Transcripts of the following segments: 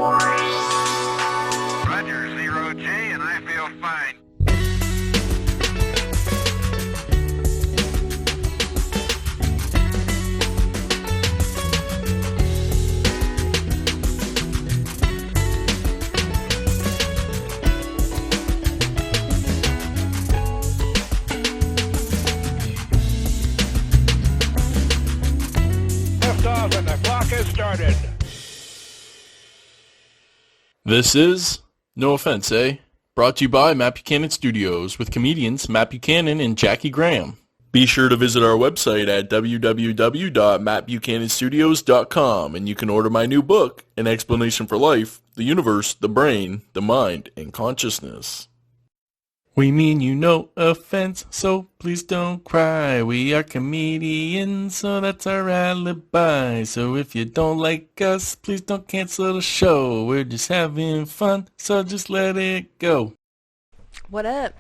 Roger, 0J, and I feel fine. Liftoff and the clock has started. This is No Offense, eh? Brought to you by Matt Buchanan Studios with comedians Matt Buchanan and Jackie Graham. Be sure to visit our website at www.mattbuchananstudios.com and you can order my new book, An Explanation for Life, the Universe, the Brain, the Mind, and Consciousness. We mean you no offense, so please don't cry. We are comedians, so that's our alibi. So if you don't like us, please don't cancel the show. We're just having fun, so just let it go. What up?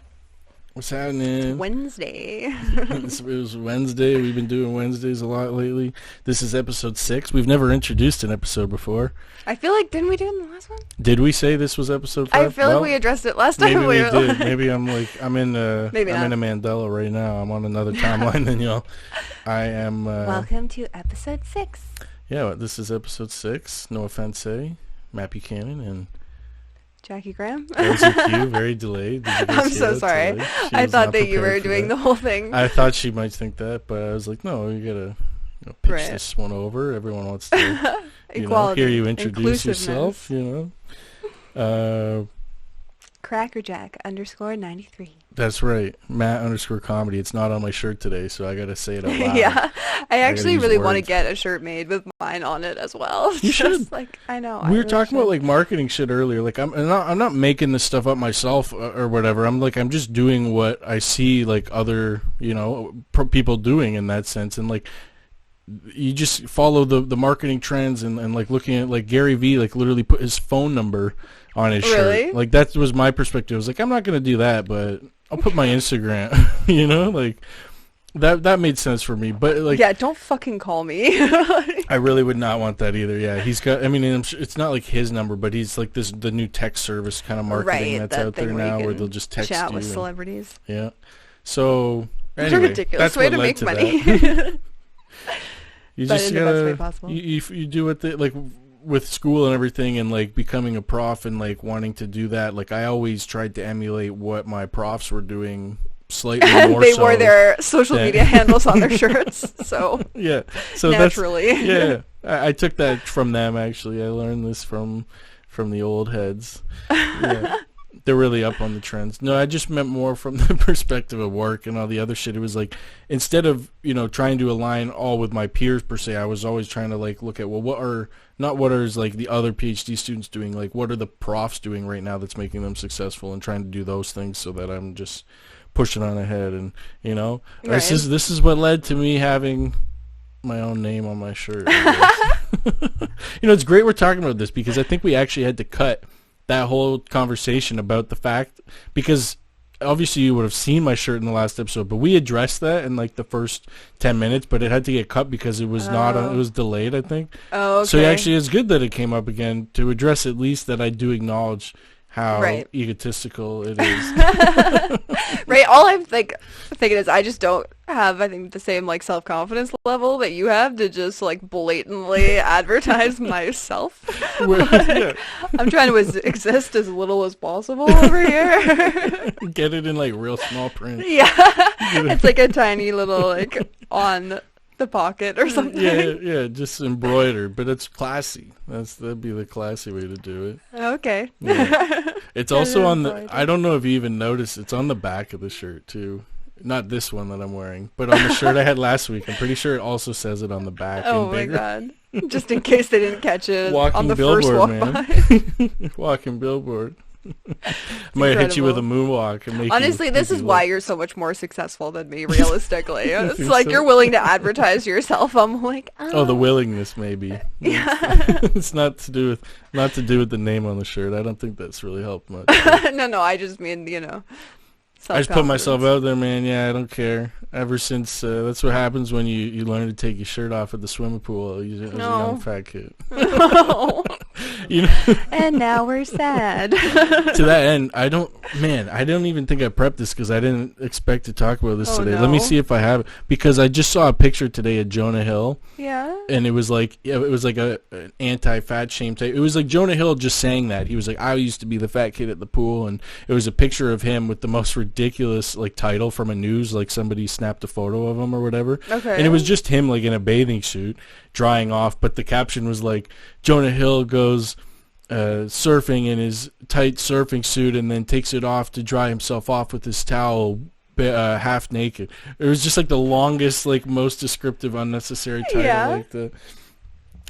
What's happening? Wednesday. It was Wednesday. We've been doing Wednesdays a lot lately. This is episode 6. We've never introduced an episode before. I feel like, didn't we do it in the last one? Did we say this was episode 5? I feel like we addressed it last time. Maybe we did. Maybe I'm in a Mandela right now. I'm on another timeline than y'all. I am. Welcome to episode 6. Yeah, this is episode 6. No offense, eh? Matt Buchanan and Jackie Graham. LZQ, very delayed. I'm so sorry. I thought that you were doing the whole thing. I thought she might think that, but I was like, no, you gotta pitch this one over. Everyone wants to hear you introduce yourself, Crackerjack _93. That's right. Matt _comedy. It's not on my shirt today, so I gotta say it out loud. Yeah. I actually really want to get a shirt made with mine on it as well. You should. I know. We were talking about marketing shit earlier. I'm not making this stuff up myself or whatever. I'm just doing what I see other people doing in that sense, and you just follow the marketing trends and looking at Gary Vee literally put his phone number on his shirt. That was my perspective. I was I'm not gonna do that, but I'll put my Instagram. That made sense for me. But yeah, don't fucking call me. I really would not want that either. Yeah, he's got. I mean, it's not his number, but he's the new text service kind of marketing that's out there now, where they'll just text chat you with celebrities. Yeah. So anyway, it's a ridiculous way to make money. You but just in the best way possible. You do it with school and everything, and becoming a prof and wanting to do that. I always tried to emulate what my profs were doing. Slightly more they wore their social media handles on their shirts, so yeah, so naturally, I took that from them. Actually, I learned this from the old heads. Yeah. They're really up on the trends. No, I just meant more from the perspective of work and all the other shit. It was instead of trying to align all with my peers per se, I was always trying to look at what are the other PhD students doing, what are the profs doing right now that's making them successful, and trying to do those things so that I'm just pushing on ahead. And this is what led to me having my own name on my shirt. It's great we're talking about this, because I think we actually had to cut that whole conversation about the fact, because obviously you would have seen my shirt in the last episode, but we addressed that in the first 10 minutes, but it had to get cut because it was it was delayed, I think. Oh, okay. So actually it's good that it came up again to address at least that I do acknowledge how egotistical it is. Right. All I'm thinking is I just don't have, I think, the same self-confidence level that you have to just blatantly advertise myself. I'm trying to exist as little as possible over here. Get it in real small print. Yeah. It's a tiny little on the pocket or something. Yeah, just embroidered, but it's classy. That'd be the classy way to do it. Okay. Yeah. It's also on the, I don't know if you even noticed, it's on the back of the shirt too. Not this one that I'm wearing, but on the shirt I had last week. I'm pretty sure it also says it on the back. Oh my god. Just in case they didn't catch it on the billboard, first walk man. by. Walking billboard. Might hit you with a moonwalk and make honestly you, this is why you're so much more successful than me, realistically. It's you're willing to advertise yourself. I'm oh, the willingness maybe. Yeah. It's not to do with the name on the shirt. I don't think that's really helped much. No, I just mean I just put myself out there, man. Yeah, I don't care. Ever since that's what happens when you learn to take your shirt off at the swimming pool. You're a young fat kid. No. You know? And now we're sad. To that end, I don't even think I prepped this because I didn't expect to talk about this today. No. Let me see if I have it, because I just saw a picture today of Jonah Hill. Yeah. And it was like an anti-fat shame type. It was like Jonah Hill just saying that. He was like, I used to be the fat kid at the pool, and it was a picture of him with the most ridiculous like title from a news, like somebody snapped a photo of him or whatever. Okay. And it was just him like in a bathing suit drying off, but the caption was like, Jonah Hill goes surfing in his tight surfing suit and then takes it off to dry himself off with his towel, half naked. It was just like the longest, like most descriptive, unnecessary title. Yeah. Like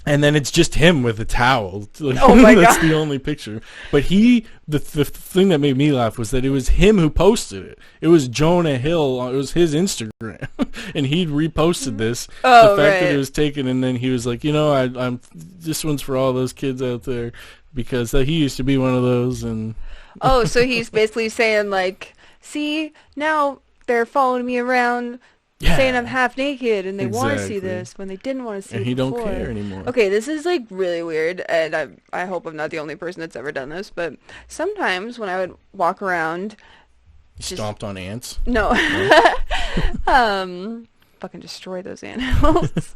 and then it's just him with a towel. Like, oh my that's God. the only picture. But the thing that made me laugh was that it was him who posted it. It was Jonah Hill. It was his Instagram, and he'd reposted this. Oh, the fact right. that it was taken, and then he was like, I'm this one's for all those kids out there because he used to be one of those. And Oh, so he's basically saying like, see, now they're following me around. yeah, saying I'm half naked and they want to see Exactly. this when they didn't want to see and it he don't before. care anymore. Okay, this is like really weird, and I hope I'm not the only person that's ever done this, but sometimes when I would walk around, He stomped on ants. no, fucking destroy those animals.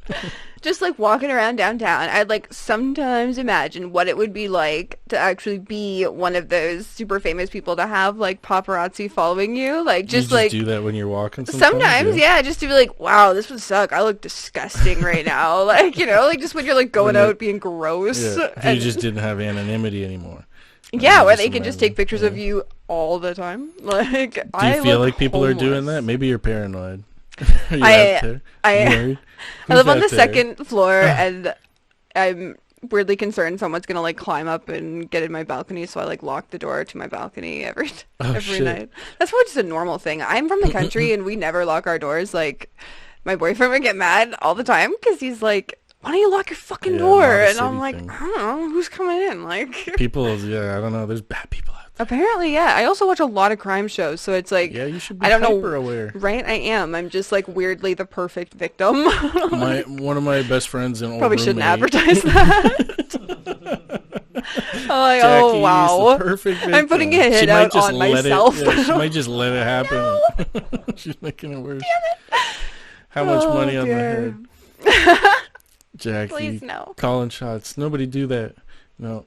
Just like walking around downtown, I'd like sometimes imagine what it would be like to actually be one of those super famous people to have like paparazzi following you, like You just like do that when you're walking. sometimes, yeah, just to be like, wow, this would suck. I look disgusting right now. Like, like just when you're like going out being gross. Yeah. If and- you just didn't have anonymity anymore. yeah, You where just they can just imagine, take pictures of you all the time. Like, Do I you feel look like people are doing homeless. that? Maybe you're paranoid. Are you I- out there? I- You married? I live Who's on the out there? second floor, and I'm weirdly concerned someone's gonna like climb up and get in my balcony, so I like lock the door to my balcony every shit. night. That's probably just a normal thing. I'm from the country, and we never lock our doors. Like, my boyfriend would get mad all the time because he's like, why don't you lock your fucking Yeah, door? not a And I'm city like, thing. I don't know, who's coming in? Like, People, I don't know. There's bad people out apparently, yeah. I also watch a lot of crime shows, so it's like, there. Yeah, you should be I don't know- hyper aware. right? I am. I'm just like weirdly the perfect victim. One of my best friends and old Probably shouldn't roommate, advertise that. I'm like, Jackie oh is wow. the perfect I'm putting victim. a hit She might out just on let myself. She might just let it happen. She's making it worse. How much Oh, money on dear. the head? Jackie, Please no. calling shots. Nobody do that. No.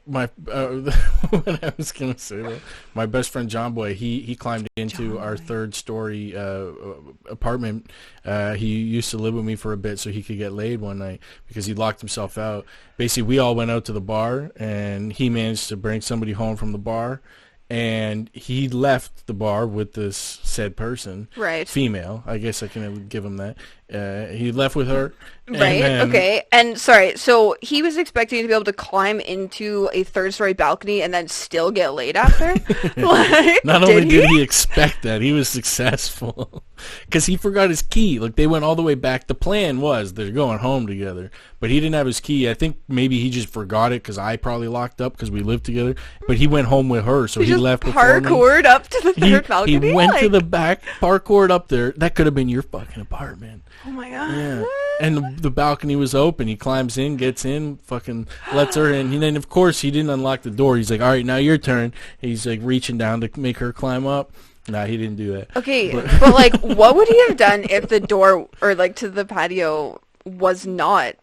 What I was gonna say, though, my best friend John Boy, he climbed into our third-story apartment. He used to live with me for a bit so he could get laid one night because he locked himself out. Basically, we all went out to the bar, and he managed to bring somebody home from the bar, and he left the bar with this said person, Right. female. I guess I can give him that. He left with her. and Right. then- Okay. And sorry. So he was expecting to be able to climb into a third-story balcony and then still get laid after. Like, Not only did he expect that, he was successful because he forgot his key. Like, they went all the way back. The plan was they're going home together, but he didn't have his key. I think maybe he just forgot it because I probably locked up because we lived together. But he went home with her, so he just left before me. parkoured up to the third balcony. He went to like, the back, parkoured up there. That could have been your fucking apartment. oh my god. Yeah. And the balcony was open. He climbs in, gets in, fucking lets her in. And then, of course, he didn't unlock the door. He's like, all right, now your turn. He's like reaching down to make her climb up. Nah, he didn't do that. Okay, but like, what would he have done if the door or like to the patio was not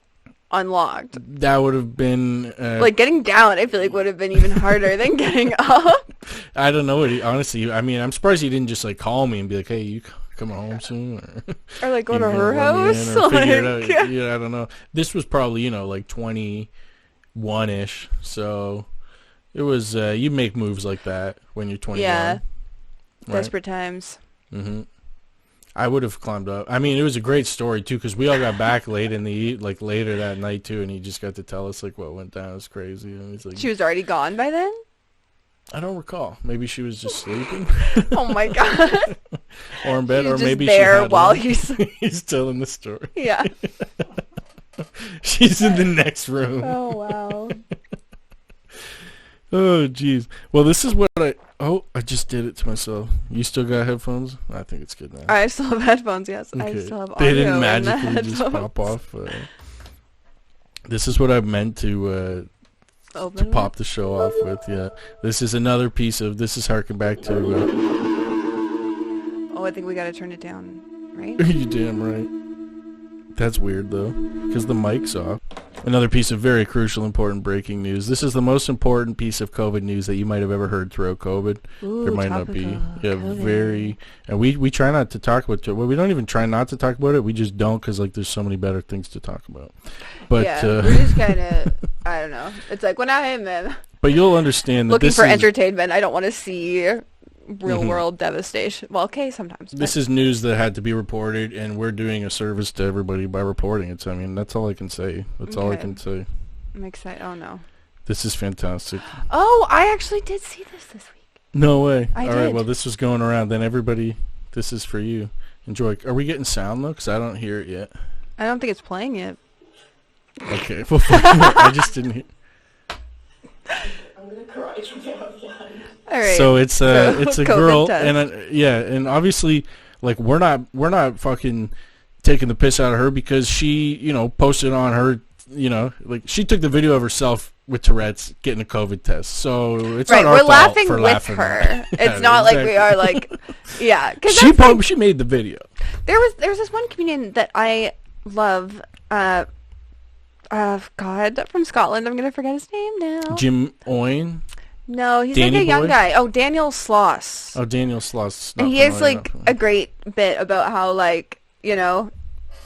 unlocked? That would have been Like getting down, I feel like would have been even harder than getting up. I don't know what he honestly. I mean, I'm surprised he didn't just like call me and be like, "Hey, you coming home soon?" Or Or like go you to gonna her let me in, house. or figure it Like, out. Yeah, I don't know. This was probably like 21-ish. So it was. You make moves like that when you're 21. yeah, right? desperate times. Mm-hmm. I would have climbed up. I mean, it was a great story too because we all got back later that night too, and he just got to tell us like what went down. It was crazy. And he's like, She was already gone by then. I don't recall. Maybe she was just sleeping, Oh my god. or in bed, She or was just maybe there she had while one. he's He's telling the story. yeah. She's in the next room. Oh wow. Oh, jeez. Well, this is what I just did it to myself. You still got headphones? I think it's good now. I still have headphones. Yes, I Okay. still have audio. They didn't in the magically just headphones. pop off. This is what I meant to Open pop the show off with. Yeah, this is another piece of. This is harking back to. Oh, I think we gotta turn it down, right? You damn right. That's weird though, because the mic's off. Another piece of very crucial, important breaking news. This is the most important piece of COVID news that you might have ever heard throughout COVID. Ooh, there might not be. Yeah, COVID. very. And we try not to talk about it. Well, we don't even try not to talk about it. We just don't because like there's so many better things to talk about. But yeah, we're just kind of, I don't know. It's like when I'm But you'll understand that looking this for is, entertainment, I don't want to see real world devastation. Well, okay, sometimes. This is news that had to be reported, and we're doing a service to everybody by reporting it. So, I mean, that's all I can say. That's all I can say. I'm excited. Oh, no. This is fantastic. Oh, I actually did see this week. No way. I all right, did. well, this was going around. Then everybody, this is for you. Enjoy. Are we getting sound, though? Because I don't hear it yet. I don't think it's playing yet. Okay. Well, I just didn't hear. I'm going to cry from now on. All right. So it's a COVID girl, test. and and obviously, like we're not fucking taking the piss out of her because she, posted on her, like she took the video of herself with Tourette's getting a COVID test. So it's right, not our we're fault laughing for with laughing her. at her. It's Yeah, not like we exactly. are like, yeah. Because She made the video. there's this one comedian that I love. God, from Scotland. I'm gonna forget his name now. Jim Owen. No, he's Danny like a young boy? guy. Oh, Daniel Sloss. Oh, Daniel Sloss. And he has like a great bit about how like,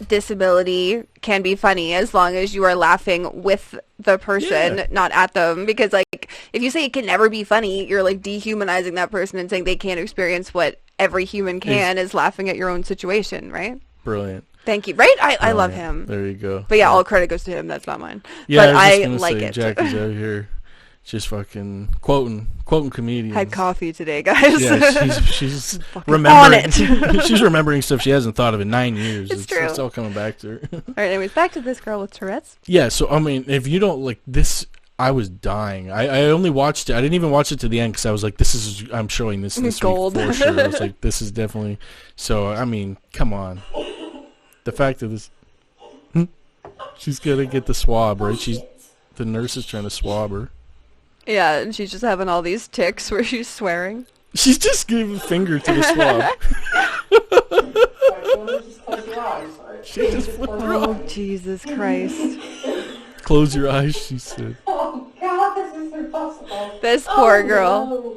disability can be funny as long as you are laughing with the person, not at them. Because like if you say it can never be funny, you're like dehumanizing that person and saying they can't experience what every human can is laughing at your own situation, right? Brilliant. Thank you. Right? I love him. There you go. But yeah, all credit goes to him. That's not mine. Yeah, but I, I was like say, it. Jackie's out here just fucking quoting comedians. Had coffee today, guys. Yeah, she's on remembering. it. She's remembering stuff she hasn't thought of in 9 years. It's true. It's all coming back to her. All right, anyways, back to this girl with Tourette's. Yeah, so I mean, if you don't like this, I was dying. I only watched it. I didn't even watch it to the end because I was like, I'm showing this Gold. week for sure. I was like, this is definitely. So I mean, come on. The fact that this, she's gonna get the swab, right? The nurse is trying to swab her. Yeah, and she's just having all these tics where she's swearing. She's just giving a finger to the swab. She just Oh, Jesus Christ. close your eyes, she said. Oh, God, this is impossible. This poor girl. No.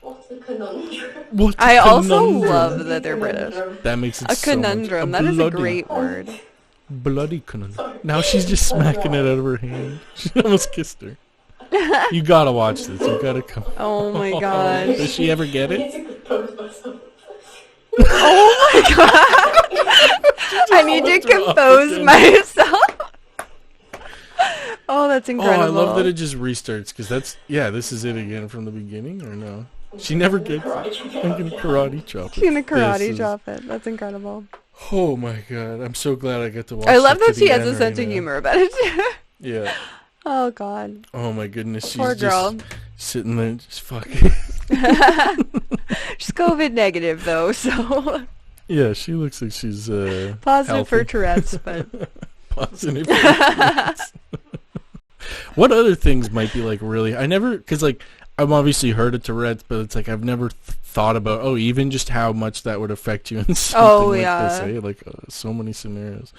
What's a conundrum? What a I also conundrum. love that they're British. That makes it A so much- conundrum. That is a bloody- great word. Bloody conundrum. Now she's just smacking it out of her hand. She almost kissed her. You gotta watch this. You gotta come. Oh my gosh. Does she ever get I it? need to compose myself. Oh my god. I need to compose myself. Oh, that's Oh, incredible. I love that it just restarts because this is it again from the beginning, or no? She never gets it. I'm gonna karate chop it. She's gonna karate This is- chop it. That's incredible. Oh my god, I'm so glad I got to watch I love it to that she the has end a sense right of now. humor about it. Yeah. Oh god. Oh my goodness, she's Poor just girl. sitting there just fucking. She's COVID negative though, so Yeah, she looks like she's positive for healthy. Tourette's, but Positive. For Tourette's. What other things might be like really? I never, because like I've obviously heard of Tourette's, but it's like I've never thought about even just how much that would affect you in something like yeah. this. Like so many scenarios.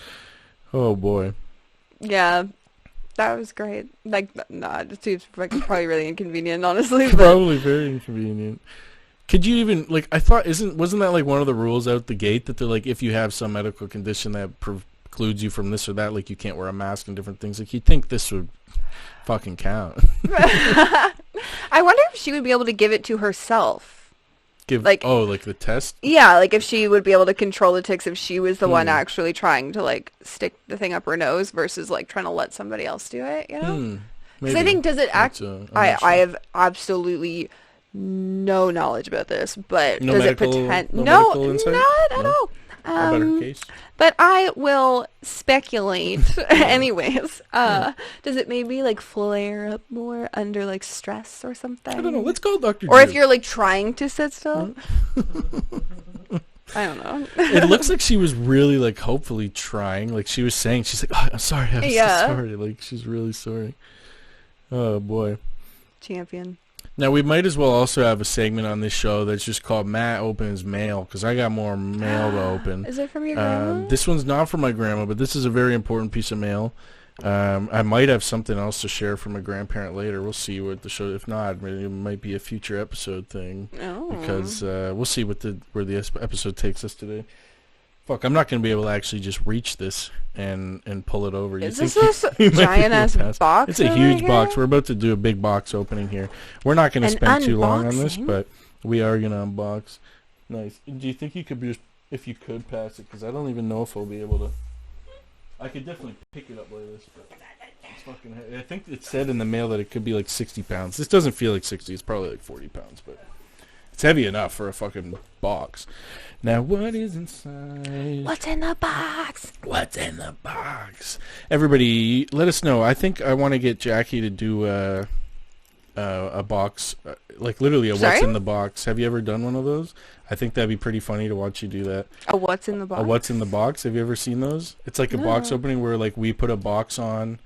Oh boy. yeah. That was great. Like, nah, it seems like probably really inconvenient, honestly. But Probably very inconvenient. Could you even like? I thought wasn't that like one of the rules out the gate that they're like, if you have some medical condition that precludes you from this or that, like you can't wear a mask and different things. Like you'd think this would fucking count. I wonder if she would be able to give it to herself. Like the test. Yeah, like if she would be able to control the tics if she was the one actually trying to like stick the thing up her nose versus like trying to let somebody else do it, you know? Because I think, does it act? I have absolutely no knowledge about this, but No does medical- it pretend? no No, medical insight? not at No? all. How about her case? But I will speculate. Anyways, does it maybe like flare up more under like stress or something? I don't know. Let's call Dr. Or if Drew. you're like trying to sit still. I don't know. It looks like she was really like hopefully trying. Like she was saying, she's like, oh, I'm sorry, I'm Yeah. so sorry. Like she's really sorry. Oh, boy. Champion. Now, we might as well also have a segment on this show that's just called Matt Opens Mail, because I got more mail to open. Is it from your grandma? This one's not from my grandma, but this is a very important piece of mail. I might have something else to share from a grandparent later. We'll see what the show. If not, it might be a future episode thing. Oh. Because we'll see where the episode takes us today. Fuck, I'm not going to be able to actually just reach this and pull it over. Is this a giant-ass box? It's a huge box. We're about to do a big box opening here. We're not going to spend too long on this, but we are going to unbox. Nice. Do you think you could just, if you could pass it? Because I don't even know if I'll be able to. I could definitely pick it up like this, but it's fucking heavy. I think it said in the mail that it could be like 60 pounds. This doesn't feel like 60. It's probably like 40 pounds, but it's heavy enough for a fucking box. Now, what is inside? What's in the box? What's in the box? Everybody, let us know. I think I want to get Jackie to do a box, like literally a what's in the box. Have you ever done one of those? I think that'd be pretty funny to watch you do that. A what's in the box? A what's in the box? Have you ever seen those? It's like a box opening where like we put a box on.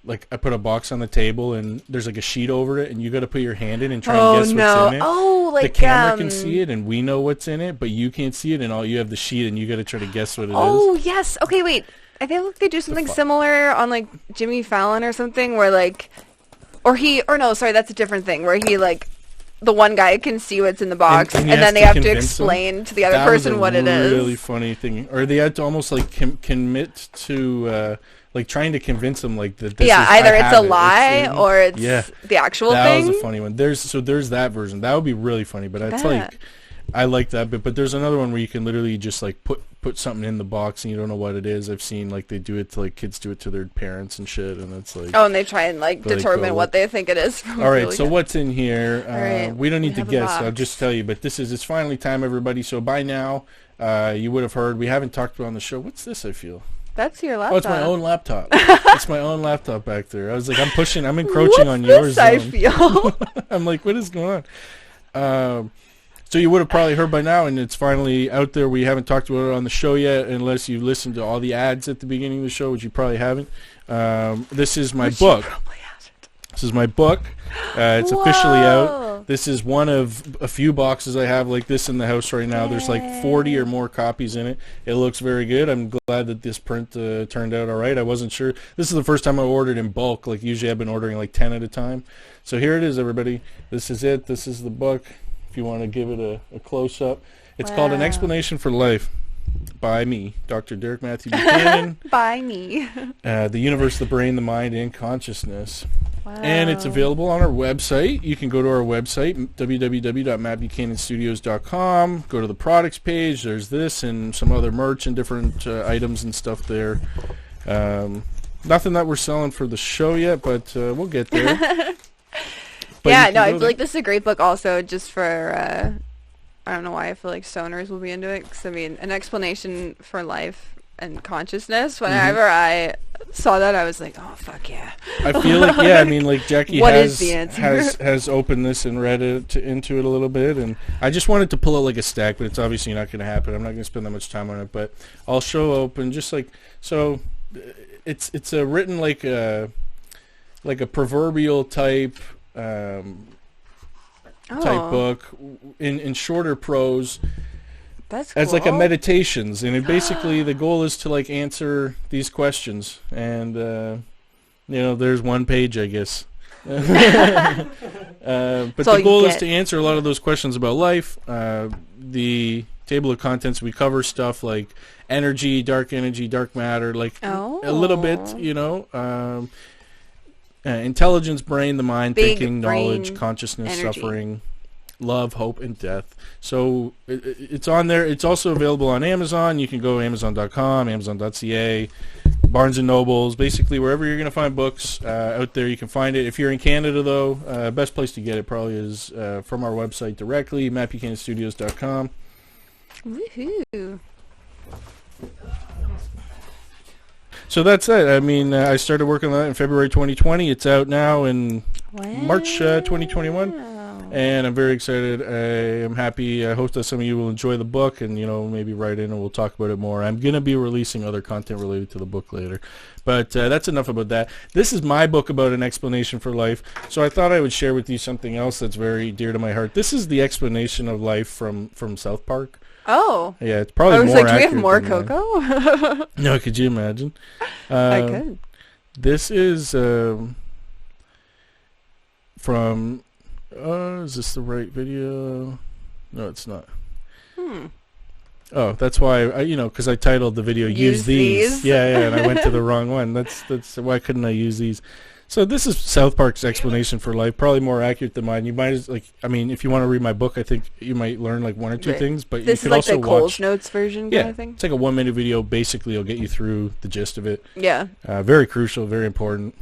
Like, I put a box on the table, and there's, like, a sheet over it, and you got to put your hand in and try and guess what's in it. Oh, like, the camera can see it, and we know what's in it, but you can't see it, and all you have the sheet, and you got to try to guess what it is. Oh, yes. Okay, wait. I feel like they do something similar on, like, Jimmy Fallon or something, where, like, that's a different thing, where he, like, the one guy can see what's in the box, and then they have to explain to the other person what it is. That was a really funny thing. Or they had to almost, like, commit to... like trying to convince them like that. This is, either it's a lie or it's the actual thing. That was a funny one. There's that version. That would be really funny. But it's like I like that bit. But there's another one where you can literally just like put something in the box and you don't know what it is. I've seen like they do it to like kids do it to their parents and shit, and it's like and they try and like determine what they think it is. All right, so what's in here? We don't need to guess. I'll just tell you. But it's finally time, everybody. So by now, you would have heard we haven't talked about on the show. What's this? I feel. That's your laptop. Oh, it's my own laptop. It's my own laptop back there. I was like, I'm encroaching on yours. I feel. I'm like, what is going on? So you would have probably heard by now, and it's finally out there. We haven't talked about it on the show yet, unless you listened to all the ads at the beginning of the show, which you probably haven't. This is my book. This is my book. It's officially out. This is one of a few boxes I have like this in the house right now. There's like 40 or more copies in it. It looks very good. I'm glad that this print turned out all right. I wasn't sure. This is the first time I ordered in bulk. Like usually I've been ordering like 10 at a time. So here it is, everybody. This is it. This is the book. If you want to give it a close-up. It's called An Explanation for Life by me, Dr. Derek Matthew Buchanan. By me. The universe, the brain, the mind, and consciousness. Wow. And it's available on our website. You can go to our website, www.mattbuchananstudios.com. Go to the products page. There's this and some other merch and different items and stuff there. Nothing that we're selling for the show yet, but we'll get there. I feel like this is a great book also just for, I don't know why I feel like stoners will be into it. Because, I mean, an explanation for life and consciousness. Whenever I saw that, I was like, oh, fuck yeah. I feel like, like Jackie has opened this and read into it a little bit. And I just wanted to pull it like a stack, but it's obviously not going to happen. I'm not going to spend that much time on it. But I'll show open just like, so it's a written like a proverbial type book in shorter prose. That's cool. As like a meditations, and it basically the goal is to like answer these questions, and there's one page, I guess. But the goal is to answer a lot of those questions about life. The table of contents, we cover stuff like energy, dark matter, like a little bit, intelligence, brain, the mind, thinking, knowledge, consciousness, suffering, love, hope, and death. So it's on there. It's also available on Amazon. You can go to Amazon.com, Amazon.ca, Barnes & Nobles, basically wherever you're going to find books out there, you can find it. If you're in Canada, though, best place to get it probably is from our website directly, mattbuchananstudios.com. Woohoo. So that's it. I mean, I started working on that in February 2020. It's out now in March 2021. And I'm very excited. I am happy. I hope that some of you will enjoy the book and, maybe write in and we'll talk about it more. I'm going to be releasing other content related to the book later. But that's enough about that. This is my book about an explanation for life. So I thought I would share with you something else that's very dear to my heart. This is the explanation of life from South Park. Oh. Yeah, it's probably more accurate. Do we have accurate more than Coco? No, could you imagine? I could. This is from... is this the right video? No, it's not. Oh, that's why because I titled the video "Use These." Yeah, and I went to the wrong one. That's why couldn't I use these? So this is South Park's explanation for life, probably more accurate than mine. You might if you want to read my book, I think you might learn like one or two things. But this you could also watch. This is like the Cole's Notes version kind of thing. It's like a 1-minute video. Basically, it'll get you through the gist of it. Yeah. Very crucial, very important.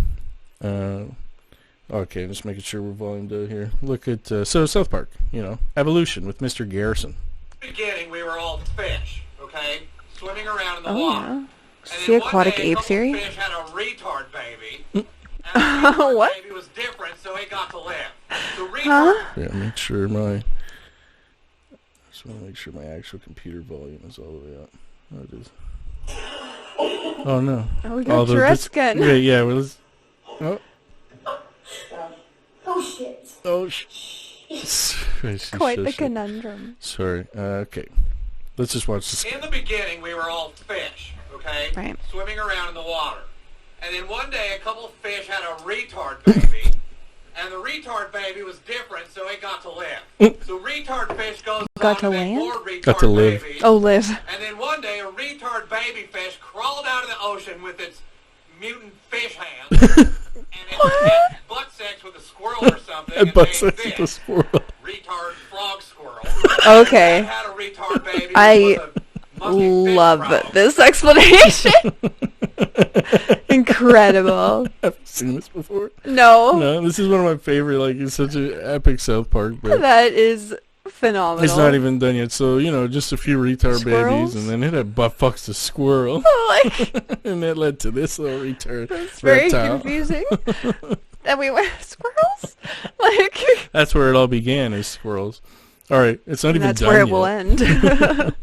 Okay, just making sure we're volumed out here. Look at so South Park, evolution with Mr. Garrison. In the beginning, we were all fish, okay, swimming around in the water. Yeah. And See Aquatic one day, Ape series? Fish had a retard baby. And the retard What? baby was different, so it got to live. The retard Yeah, just want to make sure my actual computer volume is all the way up. Oh, it is. Oh no. Oh, we got Tourette's again. Yeah. Well, oh. Oh shit. Oh. Quite the conundrum. Sorry. Okay. Let's just watch this. In the beginning, we were all fish, okay? Right. Swimming around in the water. And then one day, a couple of fish had a retard baby. And the retard baby was different, so it got to live. So retard fish goes Got on to to make land? more retard Got to live. babies. Oh, live. And then one day, a retard baby fish crawled out of the ocean with its mutant fish hands. And it had butt sex with a squirrel or something. And Butt made sex with this a squirrel. retard frog squirrel. Okay. That had a retard baby I with a monkey fish love frog. this explanation. Incredible. Have you seen this before? No. No, this is one of my favorite. It's such an epic South Park. But That is phenomenal. it's not even done yet. So just a few retard Squirrels? babies, and then it had butt fucks a squirrel, Like, and that led to this little retard. it's very reptile. confusing. And we went, squirrels? Like, That's where it all began, is squirrels. All right, it's not even that's done where it yet. will end.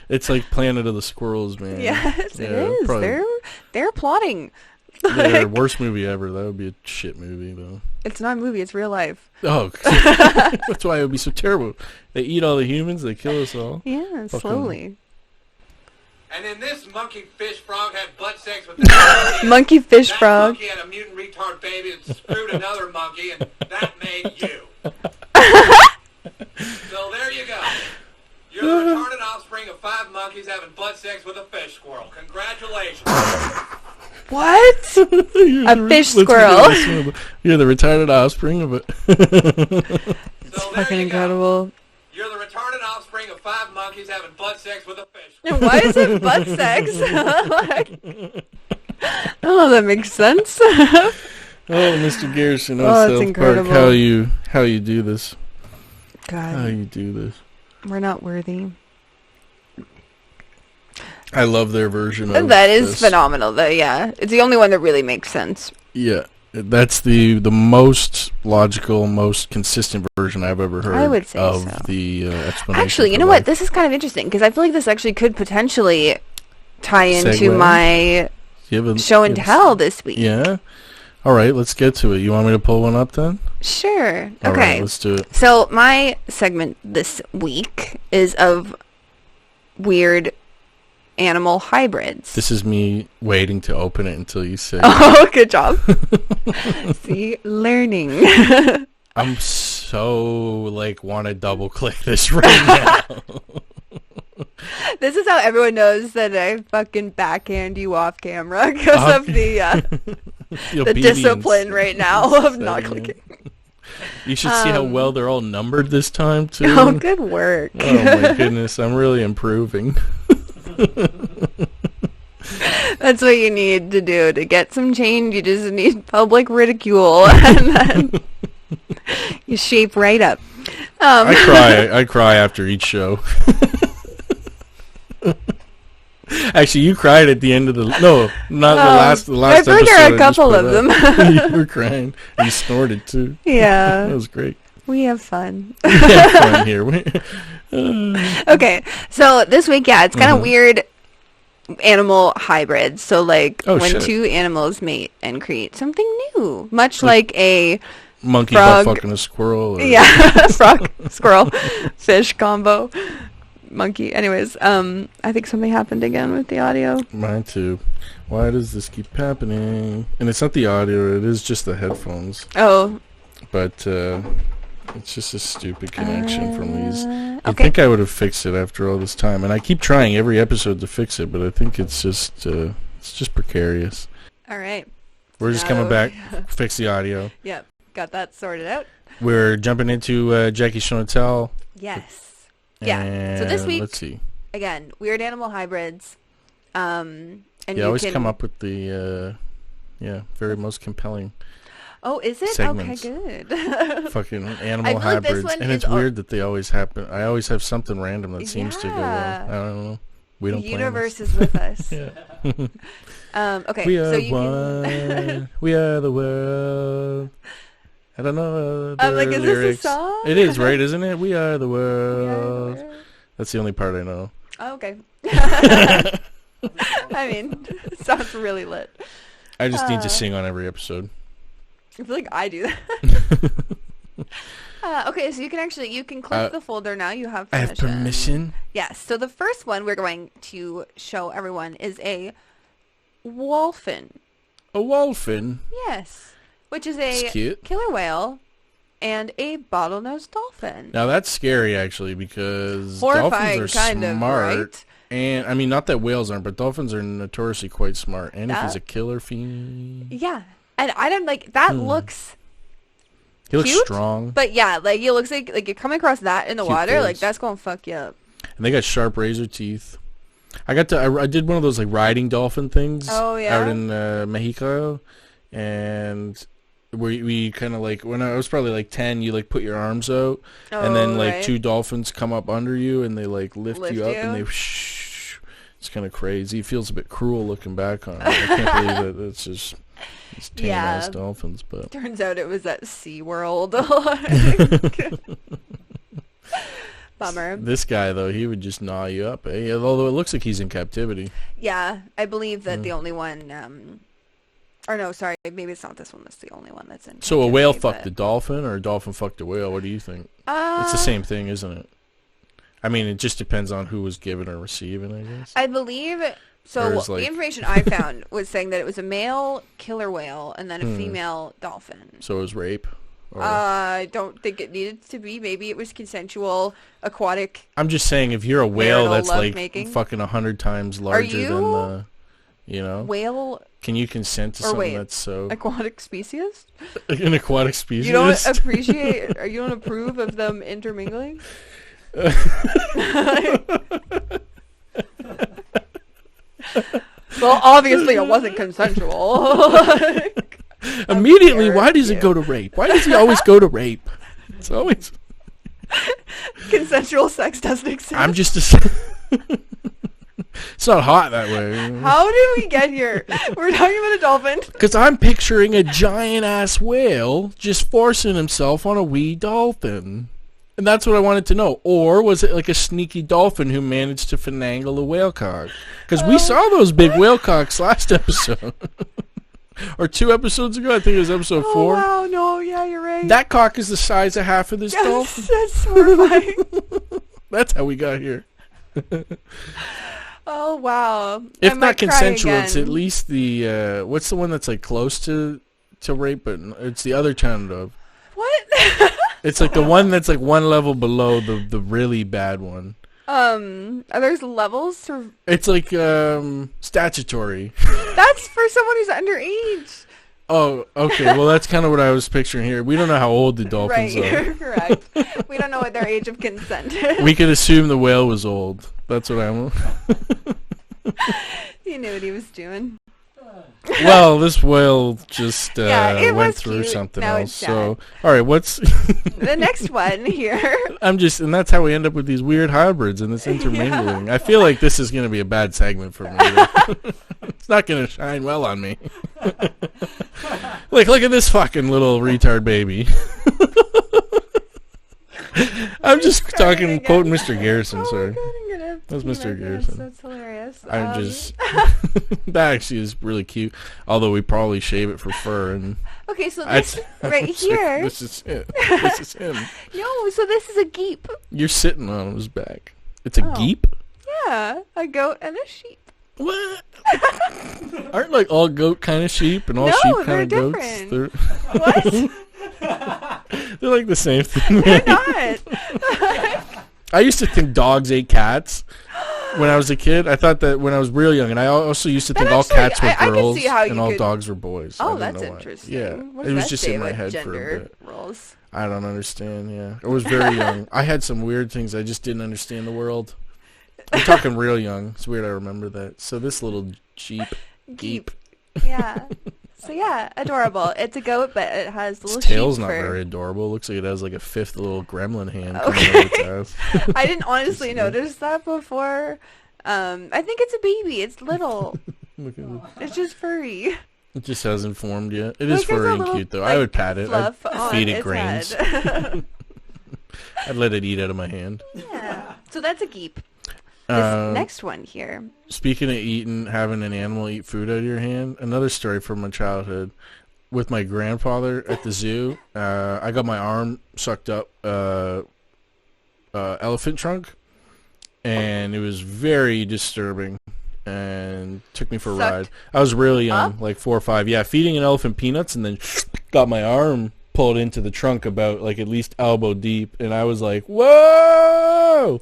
It's like Planet of the Squirrels, man. Yes, it Yeah, is. probably- They're plotting. Yeah, worst movie ever. That would be a shit movie, though. It's not a movie, it's real life. Oh, that's why it would be so terrible. They eat all the humans, they kill us all. Yeah, slowly. And then this monkey fish frog had butt sex with this Monkey fish that frog. monkey had a mutant retard baby and screwed another monkey, and that made you. So there you go. You're the retarded offspring of 5 monkeys having butt sex with a fish squirrel. Congratulations. What? A fish squirrel. You're the retarded offspring of it. So there Fucking you incredible. go. You're the retarded offspring of 5 monkeys having butt sex with a fish squirrel. And why is it butt sex? Like, oh, that makes sense. Oh, Mr. Garrison, Oh, South it's Park, incredible. how you do this? How God, you do this? we're not worthy. I love their version of That is this. phenomenal, though, yeah. It's the only one that really makes sense. Yeah, that's the most logical, most consistent version I've ever heard I would say of so. the explanation. Actually, you for know life. what? This is kind of interesting, because I feel like this actually could potentially tie into Segue? my You have a- show and yes. tell this week. Yeah? All right, let's get to it. You want me to pull one up then? Sure. All Okay. right, let's do it. So my segment this week is of weird animal hybrids. This is me waiting to open it until you say. Oh, good job. See, learning. I'm so, want to double click this right now. This is how everyone knows that I fucking backhand you off camera because of the discipline right now of not clicking. You should see how well they're all numbered this time, too. Oh, good work. Oh, my goodness. I'm really improving. That's what you need to do to get some change. You just need public ridicule, and then you shape right up. I cry after each show. Actually, you cried at the end of the not the last I've heard episode. there are a I just couple put of up. them. You were crying. You snorted too. Yeah. That was great. We have fun. We have fun here. Okay, so this week, it's kind of weird animal hybrids. So, like, when two animals mate and create something new, much like a monkey frog butt fucking a squirrel. Or... Yeah, frog, squirrel, fish combo, monkey. Anyways, I think something happened again with the audio. Mine too. Why does this keep happening? And it's not the audio, it is just the headphones. Oh. But, it's just a stupid connection from these. I Okay. think I would have fixed it after all this time, and I keep trying every episode to fix it, but I think it's just precarious. All right. We're just coming back, fix the audio. Yep, got that sorted out. We're jumping into Jackie Show and Tell. Yes. Yeah. So this week, let's see. Again, weird animal hybrids. And you always come up with the very most compelling. Oh, is it? Segments. Okay, good. Fucking animal hybrids. And it's weird that they always happen. I always have something random that seems to go well. I don't know. We don't The plan universe this. is with us. Okay, we are so you one. We are the world. I don't know the I'm like, is lyrics. this a song? It is, right? Isn't it? We are the We are the world. world. That's the only part I know. Oh, okay. I mean, it sounds really lit. I just need to sing on every episode. I feel like I do that. Okay, so you can click the folder now. You have I permission. have permission. Yes. So the first one we're going to show everyone is a wolfin. A wolfin. Yes, which is a cute. killer whale and a bottlenose dolphin. Now that's scary actually because Horrifying, dolphins are kind smart. of, right? And I mean, not that whales aren't, but dolphins are notoriously quite smart. And if That- he's a killer fiend, Yeah, and I don't like that. Looks he looks cute, strong. but yeah, like it looks like you're coming across that in the Cute water, like kids. that's gonna fuck you up. And they got sharp razor teeth. I did one of those like riding dolphin things. Oh, yeah? Out in Mexico, and we kind of like when I was probably like 10, you like put your arms out, and then like right. two dolphins come up under you and they like lift you up you? and they. It's kind of crazy. It feels a bit cruel looking back on it. I can't believe it. It's just tame ass dolphins, but Turns out it was at SeaWorld. Bummer. this guy though, he would just gnaw you up. Although it looks like he's in captivity. Yeah, I believe that the only one, or no, sorry, maybe it's not this one that's the only one that's in So a whale captivity, fucked a dolphin, or a dolphin fucked a whale? What do you think? but- It's the same thing, isn't it? I mean, it just depends on who was giving or receiving, I guess. I believe, so Or is, the like- information I found was saying that it was a male killer whale and then a female dolphin. So it was rape? Or... I don't think it needed to be. Maybe it was consensual, aquatic. I'm just saying, if you're a whale marital that's like lovemaking. fucking 100 times larger you than the, you know, Whale can you consent to or something wait, that's so aquatic species? an aquatic species? You don't appreciate, or you don't approve of them intermingling? Well, obviously it wasn't consensual. Immediately, why does it go to rape? Why does he always go to rape? It's always. Consensual sex doesn't exist. I'm just a. It's not hot that way. How did we get here? We're talking about a dolphin. Because I'm picturing a giant ass whale just forcing himself on a wee dolphin. And that's what I wanted to know. Or was it like a sneaky dolphin who managed to finagle a whale cock? Because we saw those big whale cocks last episode. Or 2 episodes ago. I think it was episode 4. Wow, no, yeah, you're right. That cock is the size of half of this dolphin. That's horrifying. That's how we got here. Oh, wow. If I not might cry consensual, it's again. at least the, what's the one that's like close to rape, but it's the other kind of. What? It's like the one that's like one level below the really bad one. Are there's levels to... It's like, statutory. That's for someone who's underage. Oh, okay. Well, that's kind of what I was picturing here. We don't know how old the dolphins Right, are. you're correct. We don't know what their age of consent is. We could assume the whale was old. That's what I'm. He knew what he was doing. Well, this whale just Yeah, it went was through cute. something Now else. it's sad. So, all right, what's? The next one here. And that's how we end up with these weird hybrids and this intermingling. I feel like this is going to be a bad segment for me. It's not going to shine well on me. Like, look at this fucking little retard baby. I'm just talking, quoting Mr. Garrison, Oh sorry. my God, I'm gonna have to That was pee Mr. my pants. Garrison. That's hilarious. I'm just... that actually is really cute. Although we probably shave it for fur. And Okay, so this right here. This is it. This is him. No, so this is a geep. You're sitting on his back. It's a Oh. geep? Yeah, a goat and a sheep. What? Aren't like all goat kind of sheep and all No, sheep they're kind of goats? different. What? They're like the same thing. They're not. I used to think dogs ate cats when I was a kid. I thought that when I was real young, and I also used to That think all actually- cats were I can girls see how you and all could- dogs were boys. I Oh, don't that's know why. interesting. Yeah, What it does was that just say in my about head for a gender bit. roles? I don't understand. Yeah, I was very young. I had some weird things. I just didn't understand the world. I'm talking real young. It's weird. I remember that. So this little Jeep. Geep. Yeah. So yeah, adorable. It's a goat, but it has the Its little tail's sheep not fur. very adorable. It looks like it has like a fifth little gremlin hand Okay. coming out its ass. I didn't honestly notice that before. I think it's a baby. It's little. Look at it. It's just furry. It just hasn't formed yet. It Look, is there's a furry and little, cute though. like, I would pat it. I'd Fluff on feed it its grains. head. I'd let it eat out of my hand. Yeah. So that's a geep. This next one here. Speaking of eating, having an animal eat food out of your hand, another story from my childhood. With my grandfather at the zoo, I got my arm sucked up elephant trunk, and it was very disturbing and took me for a Sucked ride. I was really young, up? like 4 or 5. Yeah, feeding an elephant peanuts and then got my arm pulled into the trunk about like at least elbow deep, and I was like, whoa!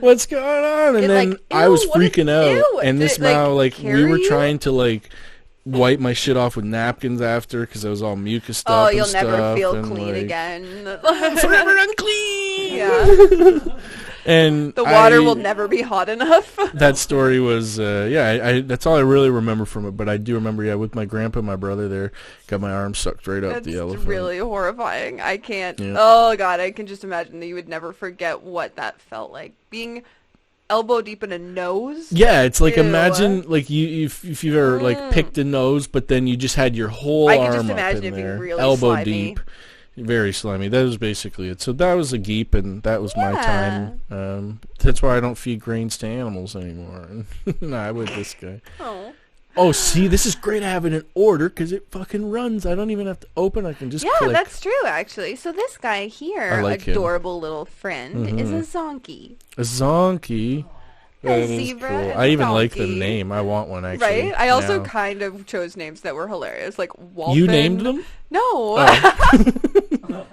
What's going on? And It, then like, I was ew, what is- freaking out. ew, And did this it, like, now, like, we carry were you? trying to, like, wipe my shit off with napkins after because I was all mucus stuff. Oh, and you'll never stuff, feel and, clean like, again. Forever unclean! Yeah. And The water will never be hot enough. That story was, I that's all I really remember from it. But I do remember, with my grandpa and my brother there, got my arm sucked right up That's the elephant. really horrifying. I can't. Yeah. Oh God, I can just imagine that you would never forget what that felt like. Being elbow deep in a nose. Yeah, it's like Ew. imagine like if you've ever like picked a nose, but then you just had your whole I arm can just up imagine in it being there, really elbow slimy. deep, very slimy. That was basically it. So that was a geep, and that was my time. That's why I don't feed grains to animals anymore. No, I would this guy. Oh, see, this is great having an order because it fucking runs. I don't even have to open. I can just click. That's true actually. So this guy here, I like him. adorable little friend, is a zonkey. A zonkey. That is zebra cool. and I even like the donkey. name. I want one actually. Right? I also now. kind of chose names that were hilarious, like Wolfen. You named them? No. Oh.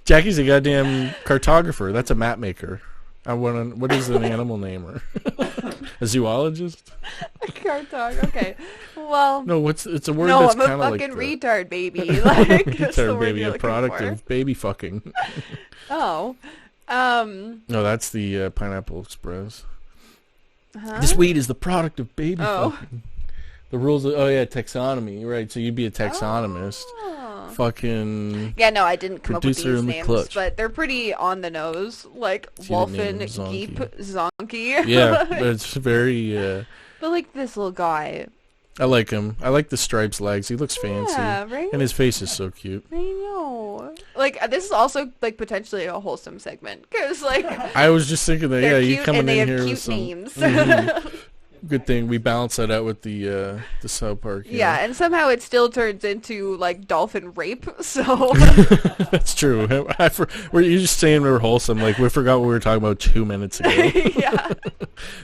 Jackie's a goddamn cartographer. That's a map maker. What is an animal namer? A zoologist? Cartog. Okay. Well. No, it's a word No, that's I'm a kind of like fucking the retard baby. Like that's the retard word baby, you're a looking product for. of baby fucking. Oh. No, that's the Pineapple Express. Huh? This weed is the product of baby Oh. fucking. The rules of, taxonomy, right? So you'd be a taxonomist. Oh. Fucking Yeah, no, I didn't come up with Producer these in the names, clutch. but they're pretty on the nose, like See the Wolfen, name, Zonkey. Geep, Zonkey. yeah, but it's very. But like this little guy. I like him. I like the stripes legs. He looks fancy, Yeah, right? and his face is so cute. I know. Like this is also like potentially a wholesome segment because like I was just thinking that. they're Yeah, you cute coming and they in have here cute with some. names. Mhm. Good thing we balance that out with the South Park. Yeah, and somehow it still turns into like dolphin rape. So That's true. You're just saying we were wholesome. Like we forgot what we were talking about 2 minutes ago. yeah,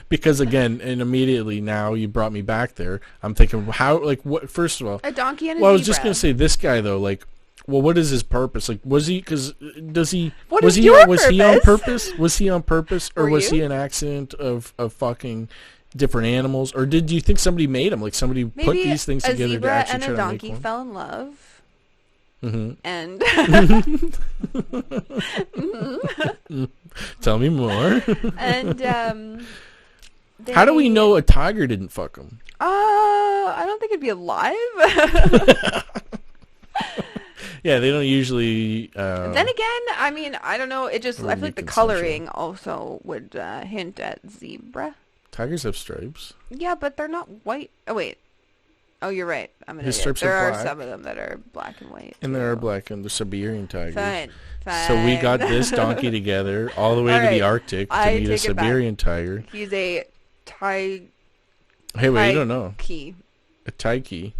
Because again, and immediately now you brought me back there. I'm thinking how, like, what? First of all, a donkey and a well, I zebra. was just gonna say this guy though. Like, well, what is his purpose? Like, was he? Because does he? What was is he? your Was he on purpose? purpose? Was he on purpose, or Were was you? he an accident of fucking different animals, or did you think somebody made him? Like somebody Maybe put these things a together to zebra actually and try a to make donkey one? fell in love, Mm-hmm. and Tell me more. and How do we they- know a tiger didn't fuck him? I don't think it'd be alive. Yeah, they don't usually. Then again, I mean, I don't know. It just I Wouldn't feel like be the consensual. coloring also would hint at zebra. Tigers have stripes. Yeah, but they're not white. Oh wait. Oh, you're right. I'm an His idiot. stripes There are are black. some of them that are black and white. And there are too. black and the Siberian tigers. Fine. So we got this donkey together all the way to the Arctic to I meet a take it back. Siberian tiger. He's a Hey, wait, you don't know. Key. A taiki.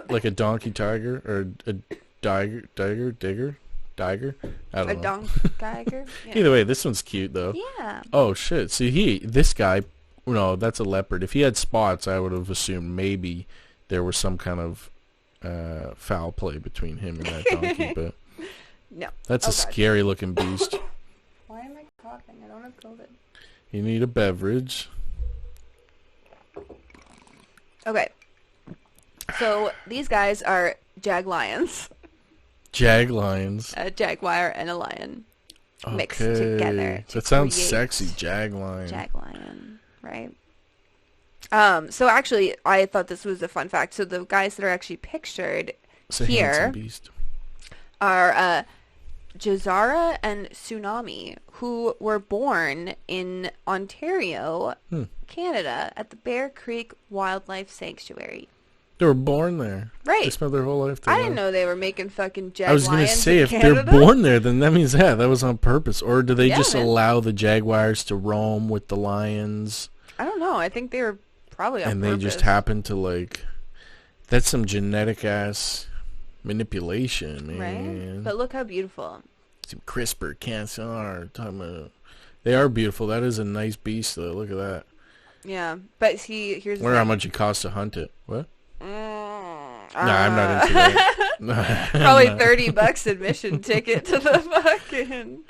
Like a donkey tiger or a digger? I don't A know. donkey tiger? Yeah. Either way, this one's cute though. Yeah. Oh shit. See, this guy, no, that's a leopard. If he had spots, I would have assumed maybe there was some kind of foul play between him and that donkey, but No. that's Oh, a God. scary looking beast. Why am I coughing? I don't have COVID. You need a beverage. Okay. So these guys are Jag Lions. Jag Lions. A jaguar and a lion mixed Okay. together. To That sounds create sexy. Jag Lion. Jag Lion, right? So actually, I thought this was a fun fact. So the guys that are actually pictured It's a here handsome beast. are Jazara and Tsunami, who were born in Ontario, Canada, at the Bear Creek Wildlife Sanctuary. They were born there. Right. They spent their whole life there. I didn't know they were making fucking Jag I was Lions gonna say in if Canada. they're born there, then that means that was on purpose, or do they Yeah, just man. allow the jaguars to roam with the lions, I don't know. I think they were probably on and purpose. they just happen to like? That's some genetic ass manipulation, man. Right? But look how beautiful. Some CRISPR, talking about. They are beautiful. That is a nice beast, though. Look at that. Yeah. But see, here's the Wonder how thing. much it costs to hunt it. What? Mm, Nah, I'm not into that. Probably $30 admission ticket to the fucking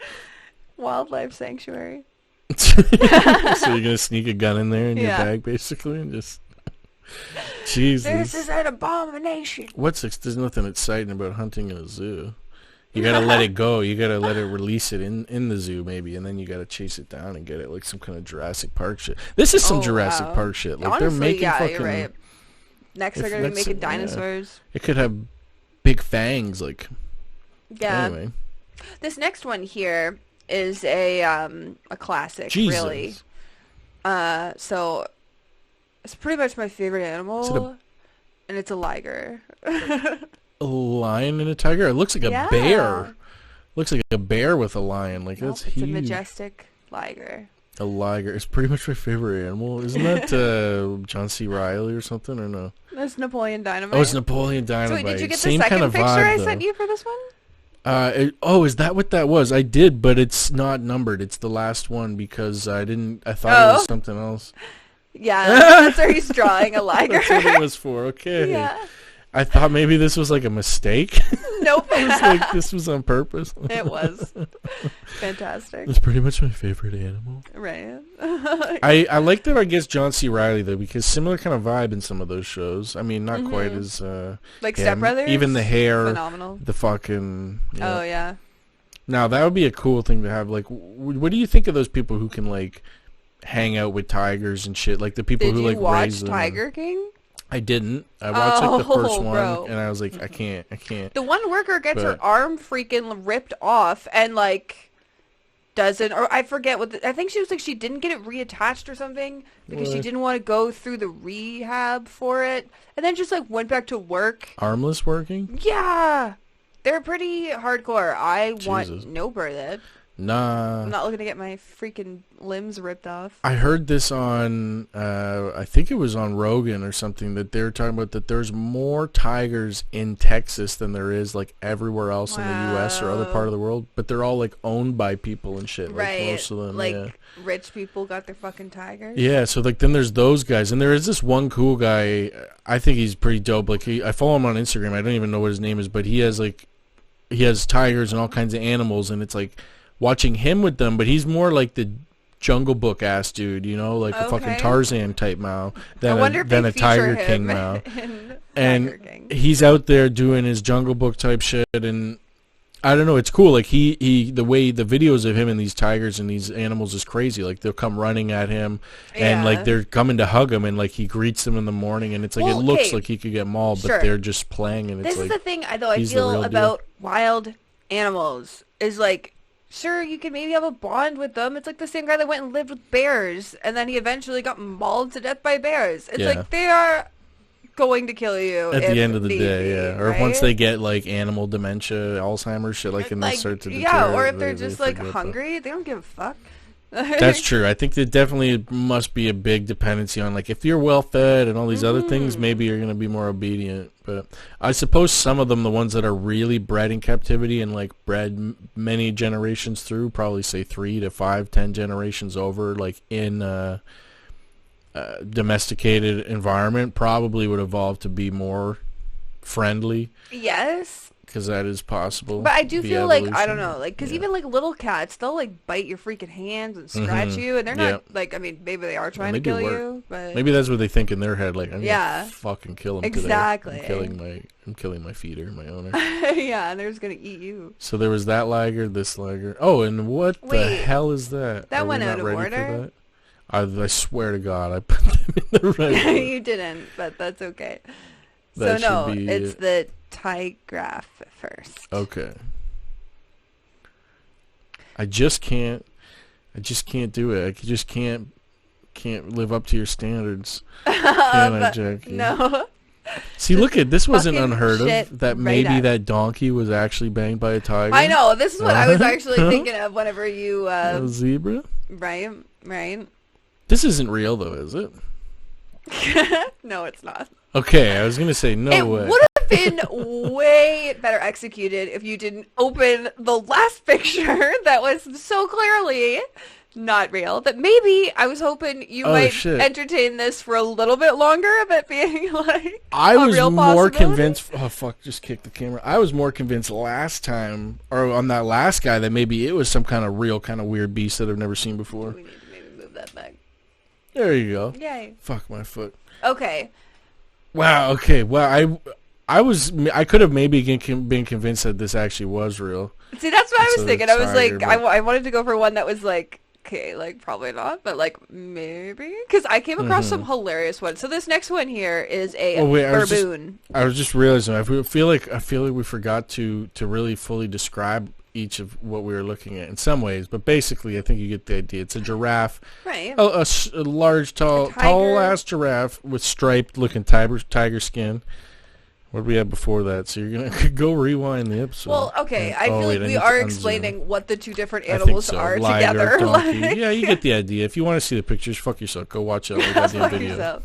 wildlife sanctuary. So you're gonna sneak a gun in there in your Yeah. bag, basically, and just Jesus. This is an abomination. There's nothing exciting about hunting in a zoo. You gotta let it go. You gotta let it release it in the zoo, maybe, and then you gotta chase it down and get it like some kind of Jurassic Park shit. This is some Oh, Jurassic wow. Park shit. Like Honestly, they're making yeah, fucking. you're right. Next, they're if gonna be that's- making yeah. dinosaurs. It could have big fangs, like. Yeah. Anyway, This next one here is a classic, Jesus. really. So it's pretty much my favorite animal, and it's a liger. A lion and a tiger. It looks like a Yeah. bear. Looks like a bear with a lion. Like Nope, that's it's huge. a majestic liger. A liger. It's pretty much my favorite animal. Isn't that John C. Reilly or something, or no? That's Napoleon Dynamite. Oh, it's Napoleon So Dynamite. wait, did you get Same the second kind of picture vibe, I though. sent you for this one? Is that what that was? I did, but it's not numbered. It's the last one because I thought it was something else. Yeah, that's where he's drawing a liger. That's what it was for. Okay. Yeah. I thought maybe this was like a mistake. Nope. I was like, this was on purpose. It was. Fantastic. It's pretty much my favorite animal. Right. I like that, I guess, John C. Reilly, though, because similar kind of vibe in some of those shows. I mean, not quite as... Like him. Step Brothers? Even the hair. Phenomenal. The fucking... Oh, yeah. Now, that would be a cool thing to have. Like, what do you think of those people who can, like, hang out with tigers and shit? Like, the people Did who, you like, watch raise them. Tiger King? I didn't. I watched, like, the first one, bro. and I was like, I can't. The one worker gets her But- arm freaking ripped off and, like, doesn't... Or I forget what... I think she was like, she didn't get it reattached or something because she What? didn't want to go through the rehab for it. And then just, like, went back to work. Armless working? Yeah! They're pretty hardcore. I Jesus. want no bird. Nah. I'm not looking to get my freaking limbs ripped off. I heard this on, I think it was on Rogan or something, that they were talking about that there's more tigers in Texas than there is, like, everywhere else in the U.S. or other part of the world, but they're all, like, owned by people and shit, like, Right. most of them, Like, yeah. rich people got their fucking tigers. Yeah, so, like, then there's those guys, and there is this one cool guy, I think he's pretty dope, like, I follow him on Instagram, I don't even know what his name is, but he has tigers and all kinds of animals, and it's, like, watching him with them, but he's more like the Jungle Book ass dude, you know, like a fucking Okay. Tarzan type Mao I wonder if than they a feature Tiger him King Mao. in And Tiger King. he's out there doing his Jungle Book type shit, and I don't know, it's cool. Like he the way the videos of him and these tigers and these animals is crazy. Like they'll come running at him, and Yeah. like they're coming to hug him, and like he greets them in the morning, and it's like Well, it looks okay. like he could get mauled, Sure. but they're just playing, and it's This is like the thing I he's the feel real deal. about wild animals is like, sure, you can maybe have a bond with them. It's like the same guy that went and lived with bears, and then he eventually got mauled to death by bears. It's Yeah. like they are going to kill you at the end of the need day, be, yeah. Or right? once they get like animal dementia, Alzheimer's shit, like, and they start to deter, yeah, or if they're they just like forget hungry, they don't give a fuck. That's true. I think there definitely must be a big dependency on, like, if you're well fed and all these other things, maybe you're going to be more obedient. But I suppose some of them, the ones that are really bred in captivity and like bred many generations through, probably say 3 to 5, 10 generations over, like in domesticated environment, probably would evolve to be more friendly. Yes. Because that is possible. But I do via feel like, I evolution. don't know, like, because even, like, little cats, they'll, like, bite your freaking hands and scratch you, and they're not, like, I mean, maybe they are trying to they do kill work. you, but... Maybe that's what they think in their head, like, I'm gonna fucking kill him exactly. today. I'm killing my feeder, my owner. yeah, and they're just gonna eat you. So there was that lager, this lager. Oh, and what the hell is that? That Are we went not out of ready order? for that? I swear to God, I put them in the right order. You didn't, but that's okay. That so no, should be it's the Giraffe first. Okay. I just can't do it. I just can't live up to your standards. Can I, Jackie? No. See, look at this. Wasn't Fucking unheard shit of. That right maybe up. that donkey was actually banged by a tiger. I know. This is what I was actually thinking of whenever you. A zebra. Right. This isn't real, though, is it? No, it's not. Okay, I was gonna say no It way. would have been way better executed if you didn't open the last picture that was so clearly not real. That maybe I was hoping you might entertain this for a little bit longer of it being like I a was real more possibility. convinced. Oh fuck! Just kicked the camera. I was more convinced last time, or on that last guy, that maybe it was some kind of real, kind of weird beast that I've never seen before. We need to maybe move that back. There you go. Yay. Fuck my foot. Okay. Wow. Okay. Well, I could have maybe been convinced that this actually was real. See, that's what I was thinking. I was tiger, like, I wanted to go for one that was like, okay, like probably not, but like maybe, because I came across some hilarious ones. So this next one here is a baboon. I was just realizing. I feel like we forgot to really fully describe each of what we were looking at in some ways, but basically, I think you get the idea. It's a giraffe, right? A large, tall ass giraffe with striped looking tiger skin. What did we have before that? So you're gonna go rewind the episode. Well, okay. I feel like we are explaining what the two different I animals think so. are Liger, together. donkey. Like... Yeah, you get the idea. If you want to see the pictures, fuck yourself. Go watch it on the goddamn Fuck video. yourself.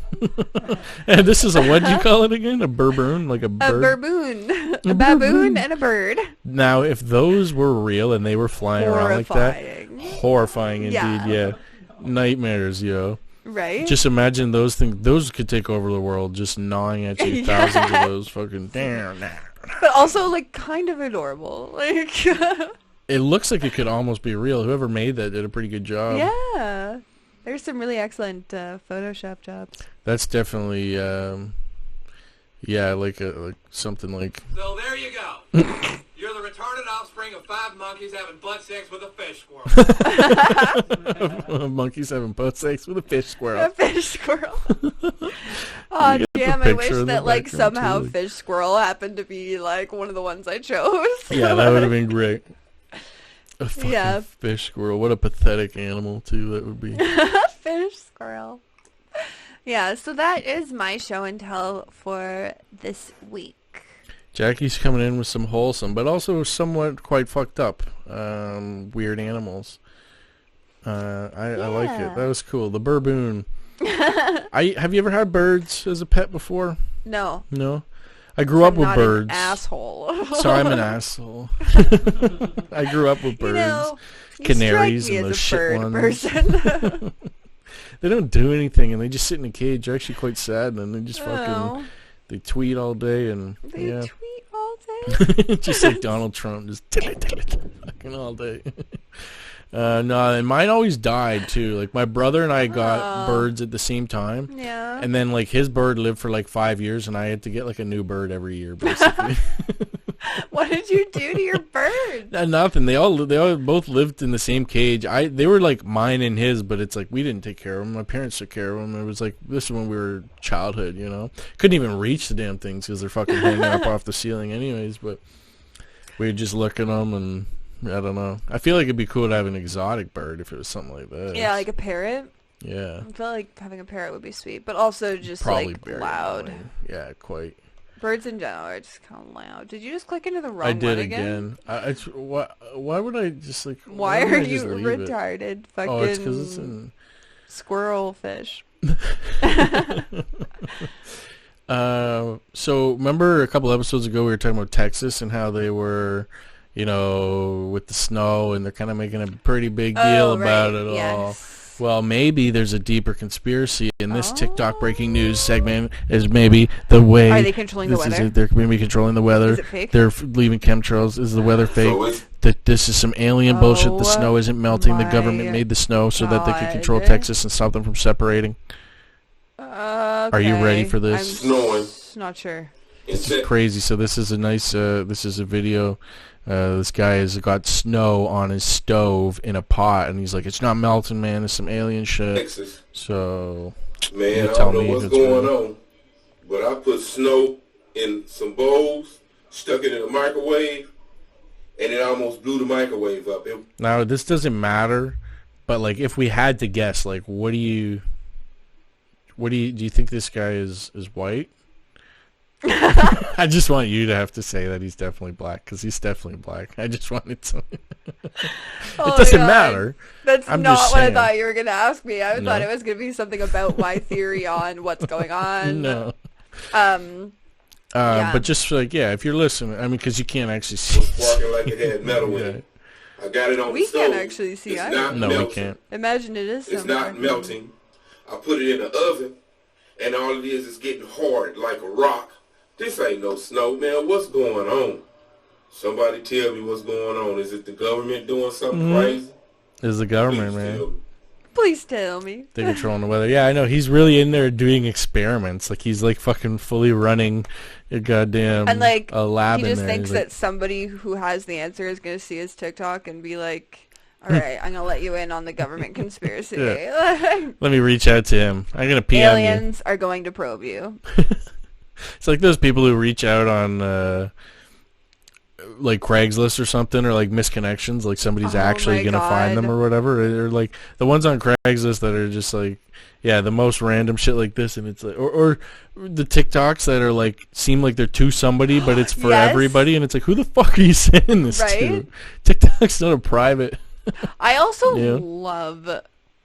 And this is a, what'd you call it again? A baboon? Like a bird? A baboon. A baboon and a bird. Now, if those were real and they were flying around like that, horrifying indeed, yeah. Nightmares, yo. Right? Just imagine those things. Those could take over the world, just gnawing at you. Thousands of those fucking... But also, like, kind of adorable. Like... It looks like it could almost be real. Whoever made that did a pretty good job. Yeah. There's some really excellent Photoshop jobs. That's definitely... yeah, like something like... So there you go. You're the retarded offspring of 5 monkeys having butt sex with a fish squirrel. Monkeys having butt sex with a fish squirrel. A fish squirrel. Oh, damn, I wish that, like, somehow fish squirrel happened to be, like, one of the ones I chose. Yeah, that would have been great. A fucking fish squirrel. What a pathetic animal, too, that would be. Fish squirrel. Yeah, so that is my show and tell for this week. Jackie's coming in with some wholesome, but also somewhat quite fucked up, weird animals. I like it. That was cool. The baboon. Have you ever had birds as a pet before? No. No? I grew up with birds. An asshole. So I'm an asshole. I grew up with birds. Canaries and those shit ones. Person. They don't do anything, and they just sit in a cage. They're actually quite sad, and they just fucking... They tweet all day, and they tweet all day. Just like Donald Trump, just fucking all day. No, and mine always died too. Like my brother and I got birds at the same time. Yeah. And then like his bird lived for like 5 years, and I had to get like a new bird every year, basically. What did you do to your bird? Nothing. They all both lived in the same cage. They were like mine and his, but it's like we didn't take care of them. My parents took care of them. It was like this is when we were childhood, you know. Couldn't even reach the damn things because they're fucking hanging up off the ceiling, anyways. But we'd just look at them, and I don't know. I feel like it'd be cool to have an exotic bird if it was something like that. Yeah, like a parrot. Yeah. I feel like having a parrot would be sweet, but also just Probably like very loud. annoying. Yeah, quite. Birds in general are just kind of loud. Did you just click into the wrong I did one again? why would I just like? Why would are I you just leave it? retarded? Fucking Oh, it's because it's in. squirrel fish. So remember a couple episodes ago we were talking about Texas and how they were, with the snow, and they're kind of making a pretty big deal about it all. Yes. Well, maybe there's a deeper conspiracy in this TikTok breaking news segment. Is maybe the way Are they controlling the weather? They're maybe controlling the weather. Is it fake? They're leaving chemtrails. Is the weather fake? So That this is some alien bullshit. The snow isn't melting. The my government made the snow so that they could control God. Texas and stop them from separating. Are you ready for this? I'm Snowing. not sure. This is crazy. So this is a nice. This is a video. This guy has got snow on his stove in a pot, and he's like, "It's not melting, man. It's some alien shit." Texas. So, Man, I tell don't know me what's if it's going real. on, but I put snow in some bowls, stuck it in the microwave, and it almost blew the microwave up. now this doesn't matter, but like, if we had to guess, like, do you think this guy is white? I just want you to have to say that he's definitely black, because he's definitely black. I just wanted to. It doesn't matter. That's I'm not just what I saying. thought you were going to ask me. I No. thought it was going to be something about my theory on what's going on. No. Yeah. But just like, if you're listening, I mean, because you can't actually see. Was sparking like it had metal in Yeah. it. I got it on We the stove. can't actually see It's either. not No, melting. we can't. Imagine it is It's somewhere. not melting. I put it in the oven, and all it is getting hard like a rock. This ain't no snow, man. What's going on? Somebody tell me what's going on. Is it the government doing something crazy? Is the government, Please man. tell me. Please tell me. They're controlling the weather. Yeah, I know. He's really in there doing experiments. Like, he's like fucking fully running a goddamn And like, a lab he in just there. thinks He's like, that somebody who has the answer is going to see his TikTok and be like, all right, I'm going to let you in on the government conspiracy. let me reach out to him. I'm gonna PM you. Aliens are going to probe you. It's like those people who reach out on like Craigslist or something, or like misconnections, like somebody's Oh actually my gonna find them God. or whatever, or like the ones on Craigslist that are just like, the most random shit like this, and it's like, or the TikToks that are like, seem like they're to somebody, but it's for Yes. everybody, and it's like, who the fuck are you sending this to? Right? TikTok's not a private. I also Yeah. love,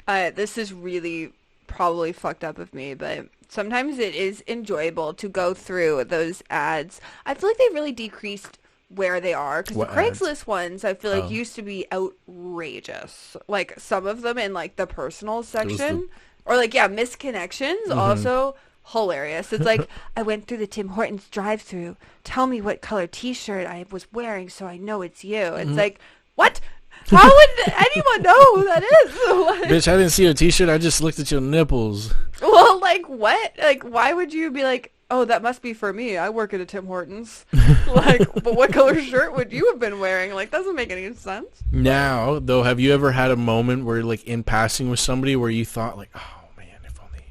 this is really probably fucked up of me, but sometimes it is enjoyable to go through those ads. I feel like they've really decreased where they are, because the What ads? Craigslist ones I feel like Oh. used to be outrageous. Like some of them in like the personal was section, or like misconnections, also hilarious. It's like, I went through the Tim Hortons drive-thru. Tell me what color T-shirt I was wearing so I know it's you. It's like, what? How would anyone know who that is? Like, Bitch, I didn't see your T-shirt. I just looked at your nipples. well, like what? Like, why would you be like, oh, that must be for me. I work at a Tim Hortons. Like, but what color shirt would you have been wearing? Like, doesn't make any sense. Now, though, have you ever had a moment where, like, in passing with somebody where you thought, like, oh, man, if only...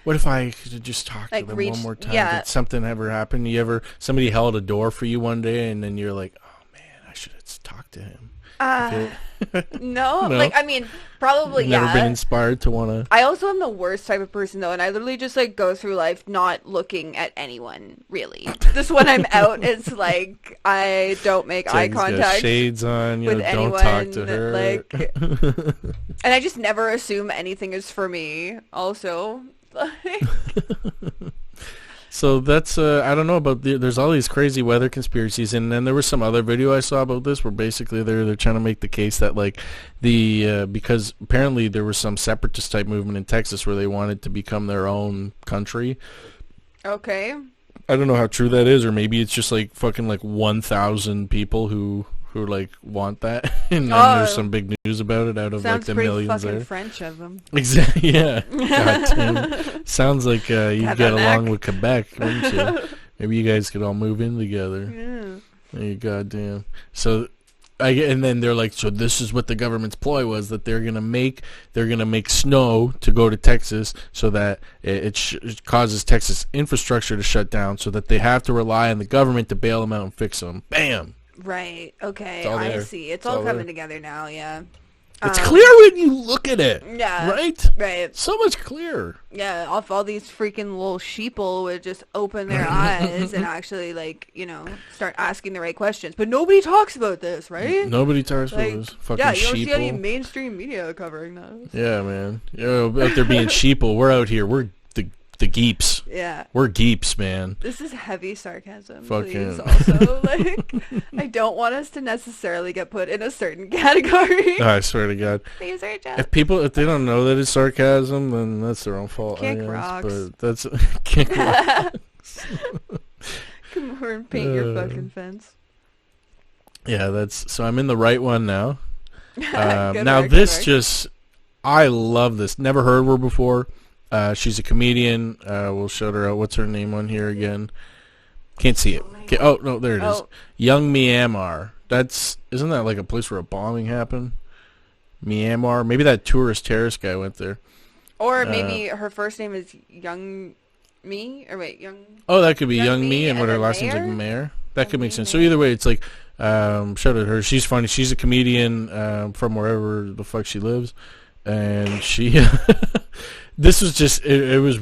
What if I could have just talked Like, to them reach- one more time? yeah. Did something ever happen? Somebody held a door for you one day, and then you're like, oh, man, I should have talked to him. No, No? like, I mean, probably, Never yeah. been inspired to want to... I also am the worst type of person, though, and I literally just, like, go through life not looking at anyone, really. Just when I'm out, it's like, I don't make eye contact Shades on, with don't anyone, talk to her. like, and I just never assume anything is for me, also. Like, So that's I don't know about there's all these crazy weather conspiracies, and then there was some other video I saw about this where basically they're trying to make the case that like because apparently there was some separatist type movement in Texas where they wanted to become their own country. okay. I don't know how true that is, or maybe it's just like fucking like 1,000 people who like want that, and then there's some big news about it out of like Sounds the pretty millions fucking there. French of them. Exactly. Yeah. God damn. Sounds like you get along Quebec. with Quebec, wouldn't you? Maybe you guys could all move in together. Yeah. Hey, goddamn. So, and then they're like, so this is what the government's ploy was, that they're gonna make snow to go to Texas, so that it causes Texas infrastructure to shut down, so that they have to rely on the government to bail them out and fix them. Bam. Right. Okay. It's all I there. see. It's It's all all coming there. together now. Yeah. It's clear when you look at it. Yeah. Right? Right. So much clearer. Yeah, off all these freaking little sheeple would just open their eyes and actually, like, start asking the right questions. But nobody talks about this, right? Nobody talks about this. Fucking yeah, you don't sheeple. see any mainstream media covering this. Yeah, man. Out there being sheeple. We're out here. We're the geeps. Yeah. We're geeps, man. This is heavy sarcasm, Fucking. please. Also, I don't want us to necessarily get put in a certain category. I swear to God. These are just... If they don't know that it's sarcasm, then that's their own fault. Kick I guess. rocks. But that's kick rocks. Come over and paint your fucking fence. Yeah, so I'm in the right one now. Good now work, this good work. just, I love this. Never heard of her before. She's a comedian. We'll shout her out. What's her name on here again? Can't see it. Oh no, there it is. Young Myanmar. Isn't that like a place where a bombing happened? Myanmar. Maybe that tourist terrorist guy went there. Or maybe her first name is Young Me, or wait, Young. Oh, that could be Young Me Me, and what and her then last name's like Mayer? Mayer. That could make sense. So Mayer. either way, it's like, shout out her. She's funny. She's a comedian from wherever the fuck she lives, and she. This was just it was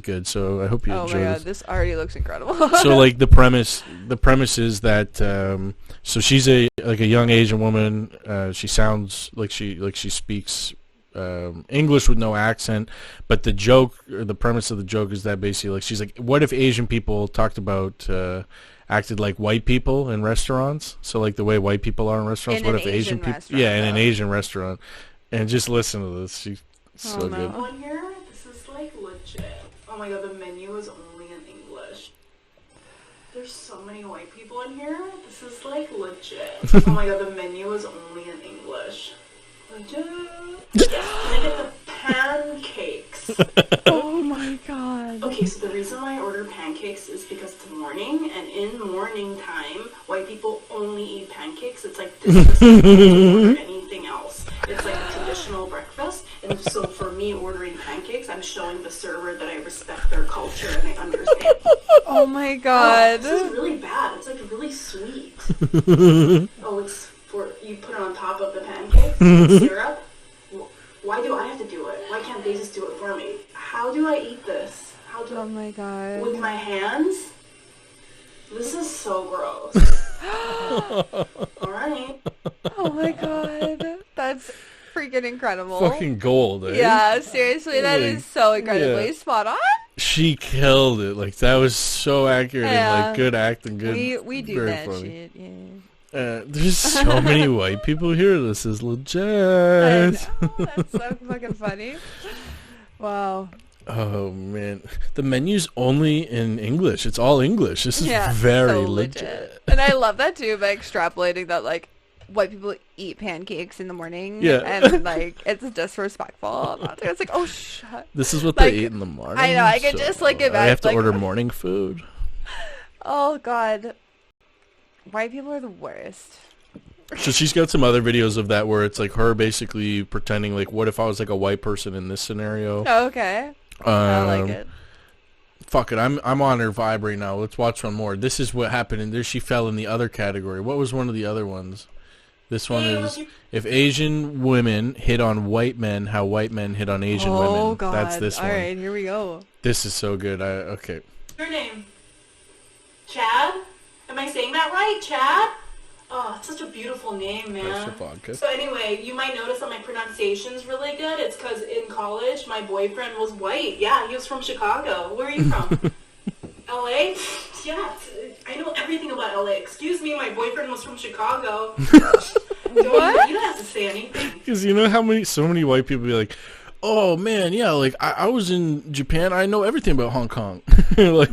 good. So I hope you enjoyed it. Oh my god, this already looks incredible. So like the premise is that so she's a young Asian woman. She sounds like she speaks English with no accent, but the joke or the premise of the joke is that basically like she's like, what if Asian people talked about acted like white people in restaurants? So like the way white people are in restaurants. What if Asian people? Yeah, in an Asian restaurant. And just listen to this. She's so good. On here, this is like legit. Oh my god, the menu is only in English. There's so many white people in here. This is like legit. Oh my god, the menu is only in English. Legit. Yes, can I get the pancakes? Oh my god. Okay, so the reason why I order pancakes is because it's morning, and in morning time, white people only eat pancakes. It's like disrespectful to order anything else. It's like a traditional breakfast, and so for me ordering pancakes, I'm showing the server that I respect their culture and I understand. Oh my god. This is really bad. It's like really sweet. Oh, it's for you put it on top of the pancakes, syrup. Why do I have to do it? Why can't they just do it for me? How do I eat this? Oh my god. With my hands? This is so gross. Alright. Oh my god. That's freaking incredible. Fucking gold, eh? Yeah, seriously, that is so incredibly spot on. She killed it. Like that was so accurate and like good acting, good. We do very that funny. shit, yeah. There's so many white people here. This is legit. I know, that's so fucking funny. Wow. Oh man, the menu's only in English. It's all English. This is very so legit. And I love that too by extrapolating that like white people eat pancakes in the morning. Yeah. And like it's disrespectful. It's like, oh shut. This is what like, they eat in the morning. I know. I could just like imagine. I have to like, order morning food. Oh god. White people are the worst. So she's got some other videos of that where it's like her basically pretending like, what if I was like a white person in this scenario? Oh, okay. I like it. Fuck it, I'm on her vibe right now. Let's watch one more. This is what happened, and there she fell in the other category. What was one of the other ones? This one is if Asian women hit on white men, how white men hit on Asian women. Oh god. That's this one. All right, here we go. This is so good. Okay. Your name? Chad? Am I saying that right? Chad? Oh, it's such a beautiful name, man. That's the vodka. So anyway, you might notice that my pronunciation's really good. It's because in college, my boyfriend was white. Yeah, he was from Chicago. Where are you from? LA? Yeah, I know everything about LA. Excuse me, my boyfriend was from Chicago. What? You don't have to say anything. Because you know how so many white people be like, oh man, yeah, like I was in Japan. I know everything about Hong Kong. Like,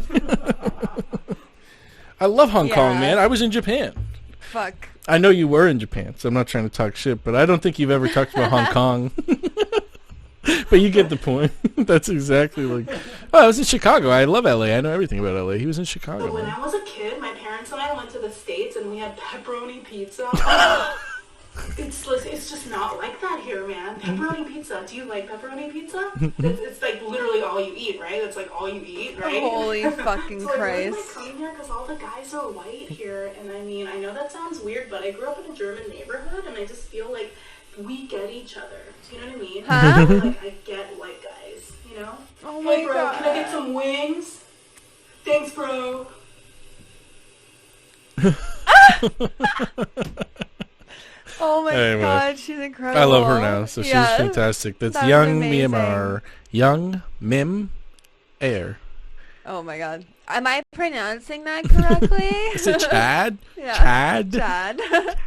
I love Hong Kong, man. I was in Japan. Fuck. I know you were in Japan, so I'm not trying to talk shit, but I don't think you've ever talked about Hong Kong. But you get the point. That's exactly like, oh, I was in Chicago. I love LA. I know everything about LA. He was in Chicago. But when man. I was a kid, my parents and I went to the States and we had pepperoni pizza. It's just not like that here, man. Pepperoni pizza. Do you like pepperoni pizza? It's like literally all you eat, right? It's like all you eat, right? Holy fucking so Christ. I really like coming here because all the guys are white here. And I mean, I know that sounds weird, but I grew up in a German neighborhood and I just feel like we get each other. You know what I mean? Huh? Like, I get white guys, you know? Oh my Hey, bro, god. can I get some wings? Thanks, bro. Oh my Anyway. god, she's incredible. I love her now, so Yes. she's fantastic. That's That was Young amazing. Mimar. Young Mim Air. Oh my god. Am I pronouncing that correctly? Is it Chad? Yeah. Chad? Chad.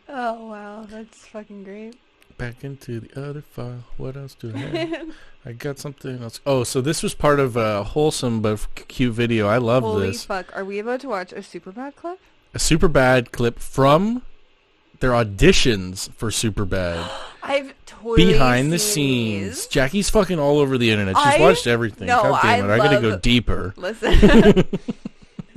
Oh wow, that's fucking great. Back into the other file. What else do I have? I got something else. Oh, so this was part of a wholesome but cute video. I love Holy this. fuck, are we about to watch a Superbad clip? A Superbad clip from their auditions for Superbad. I've totally Behind the seen scenes. these. Jackie's fucking all over the internet. She's watched everything. No, God damn it. I gotta go love- deeper. Listen.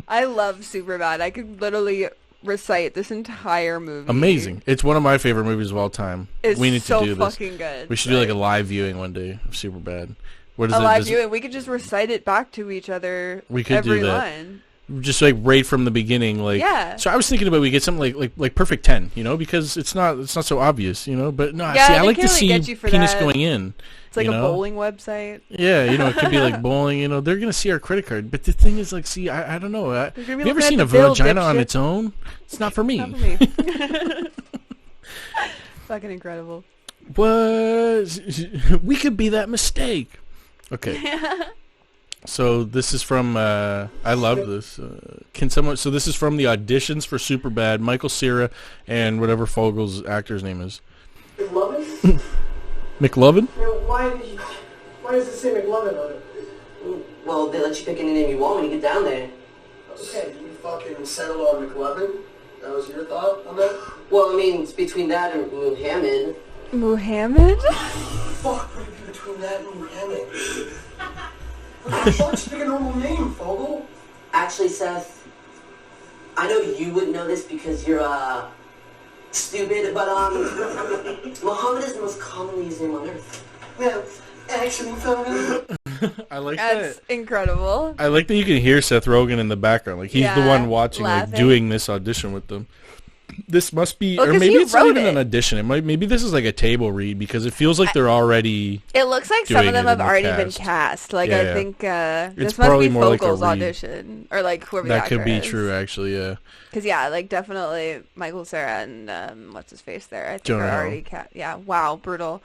I love Superbad. I could literally recite this entire movie. Amazing. It's one of my favorite movies of all time. It's We need so to do this. fucking good. We should do like a live viewing one day of Superbad. What is A it? live Does- viewing. We could just recite it back to each other. We could do every that. line. Just like right from the beginning, like Yeah. So I was thinking about we get something like Perfect 10, you know, because it's not so obvious, you know. But no, Yeah, see, I they like can't to really see get you for penis that. going in. It's like you a know? bowling website. Yeah, you know, it could be like bowling. You know, they're gonna see our credit card. But the thing is, like, see, I don't know. They're gonna be Have you ever looking at seen a the bill, vagina on dipshit. its own? It's not for me. Not for me. Fucking incredible. We could be that mistake. Okay. So this is from I love this. Can someone? So this is from the auditions for Superbad. Michael Cera and whatever Fogel's actor's name is. McLovin? McLovin? You know, why does it say McLovin on it? Well, they let you pick any name you want when you get down there. Okay, you fucking settled on McLovin? That was your thought on that? Well, I mean, it's between that and Muhammad. Muhammad? Fuck, what is between that and Muhammad? What the fuck's pick a normal name, Fogel? Actually, Seth, I know you wouldn't know this because you're, stupid, but, Muhammad is the most commonly used name on Earth. Yeah, actually, Fogel. I like That's incredible. I like that you can hear Seth Rogen in the background. Like he's the Yeah, one watching, laughing. like doing this audition with them. This must be, Well, or 'cause maybe he it's not wrote even it. an audition. Maybe this is like a table read because it feels like they're already. It looks like some doing of them it have in the already been cast. cast. Like, Yeah, I yeah. think It's this must probably be more like a Fogel's read. audition. Or, like, whoever the That could actor be is. true, actually. Yeah. Because, yeah, like, definitely Michael Cera and, what's his face there? I think Jonah are Hill. already yeah, wow, brutal.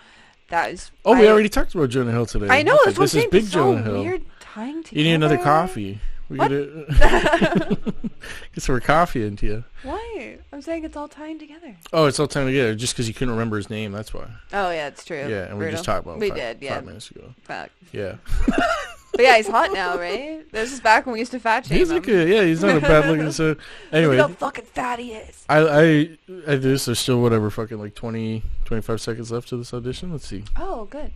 That is... Oh, we already talked about Jonah Hill today. I know, Okay, that's what I'm this is saying. big It's so Jonah Hill. weird tying together. You need another coffee. We What? gotta get some more coffee into you. Why? I'm saying it's all tying together. Oh, it's all time together just because you couldn't remember his name. That's why. Oh, yeah, it's true. Yeah, and we Brutal. just talked about We five, did, yeah. 5 minutes ago. Fuck. Yeah. But yeah, he's hot now, right? This is back when we used to fat shame He's him. looking, yeah, he's not a bad looking. So Look anyway, at how fucking fat he is. I do this. There's still whatever, fucking like 20, 25 seconds left to this audition. Let's see. Oh, good.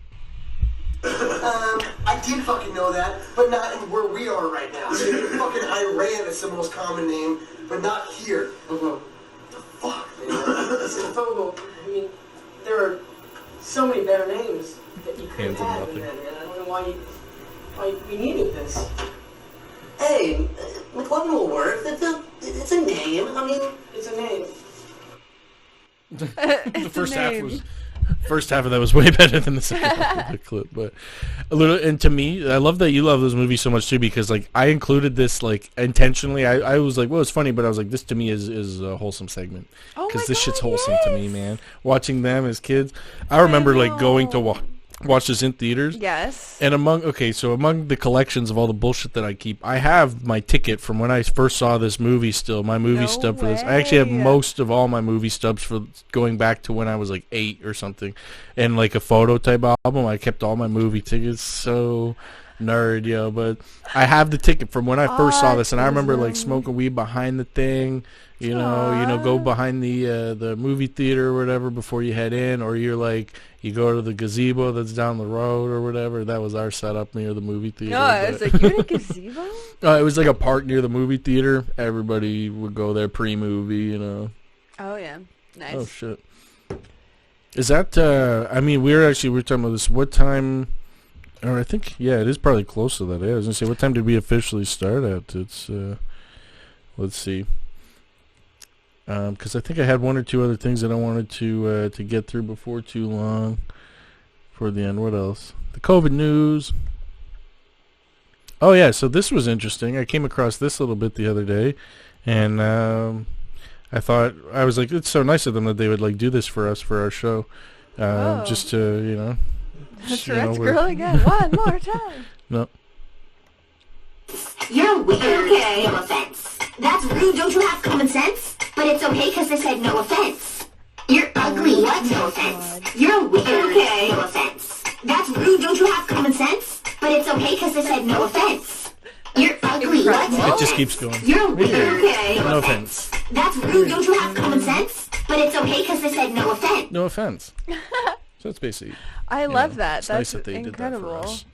I did fucking know that, but not in where we are right now. Fucking Iran is the most common name, but not here. Mm-hmm. The fuck, man? Listen, Fogel, I mean, there are so many better names that you could Hands on have nothing. than that, man. I don't know why we needed this. Hey, McLovin will work. It's a name. I mean, It's a name. The first half of that was way better than the second half of the clip, but a little. And to me, I love that you love those movies so much too, because like I included this like intentionally. I was like, well, it's funny, but I was like, this to me is a wholesome segment Oh because my this shit's God, wholesome to me, yes. man. Watching them as kids, I remember like going to watch this in theaters. Yes. And among the collections of all the bullshit that I keep, I have my ticket from when I first saw this movie still, my movie No stub for this. I actually have way. most of all my movie stubs for going back to when I was like 8 or something. And like a photo type album, I kept all my movie tickets. So nerd, yo, but I have the ticket from when I first saw this, and I remember like smoking weed behind the thing. You know, go behind the movie theater or whatever before you head in, or you're like you go to the gazebo that's down the road or whatever. That was our setup near the movie theater. No, it's but- like, you're in a gazebo? it was like a park near the movie theater. Everybody would go there pre-movie, you know. Oh, yeah. Nice. Oh shit. Is that? I mean, we were talking about this. What time? Or I think, yeah, it is probably close to that. I was gonna say, what time did we officially start at? It's let's see. because I think I had one or two other things that I wanted to get through before too long. For the end, what else? The COVID news. Oh yeah, so this was interesting. I came across this a little bit the other day, and I was like, it's so nice of them that they would like do this for us for our show, just to Tourette's girl again. One more time. No. You're weird. Okay. No offense. That's rude. Don't you have common sense? But it's okay because I said no offense. You're ugly. What? No offense. You're weird. Okay. No offense. That's rude. Don't you have common sense? But it's okay because I said no offense. You're ugly. What? It just keeps going. You're weird. Okay. No offense. That's rude. Don't you have common sense? But it's okay because I said no offense. No offense. So it's basically. I love that. It's That's nice that they incredible. did that for us.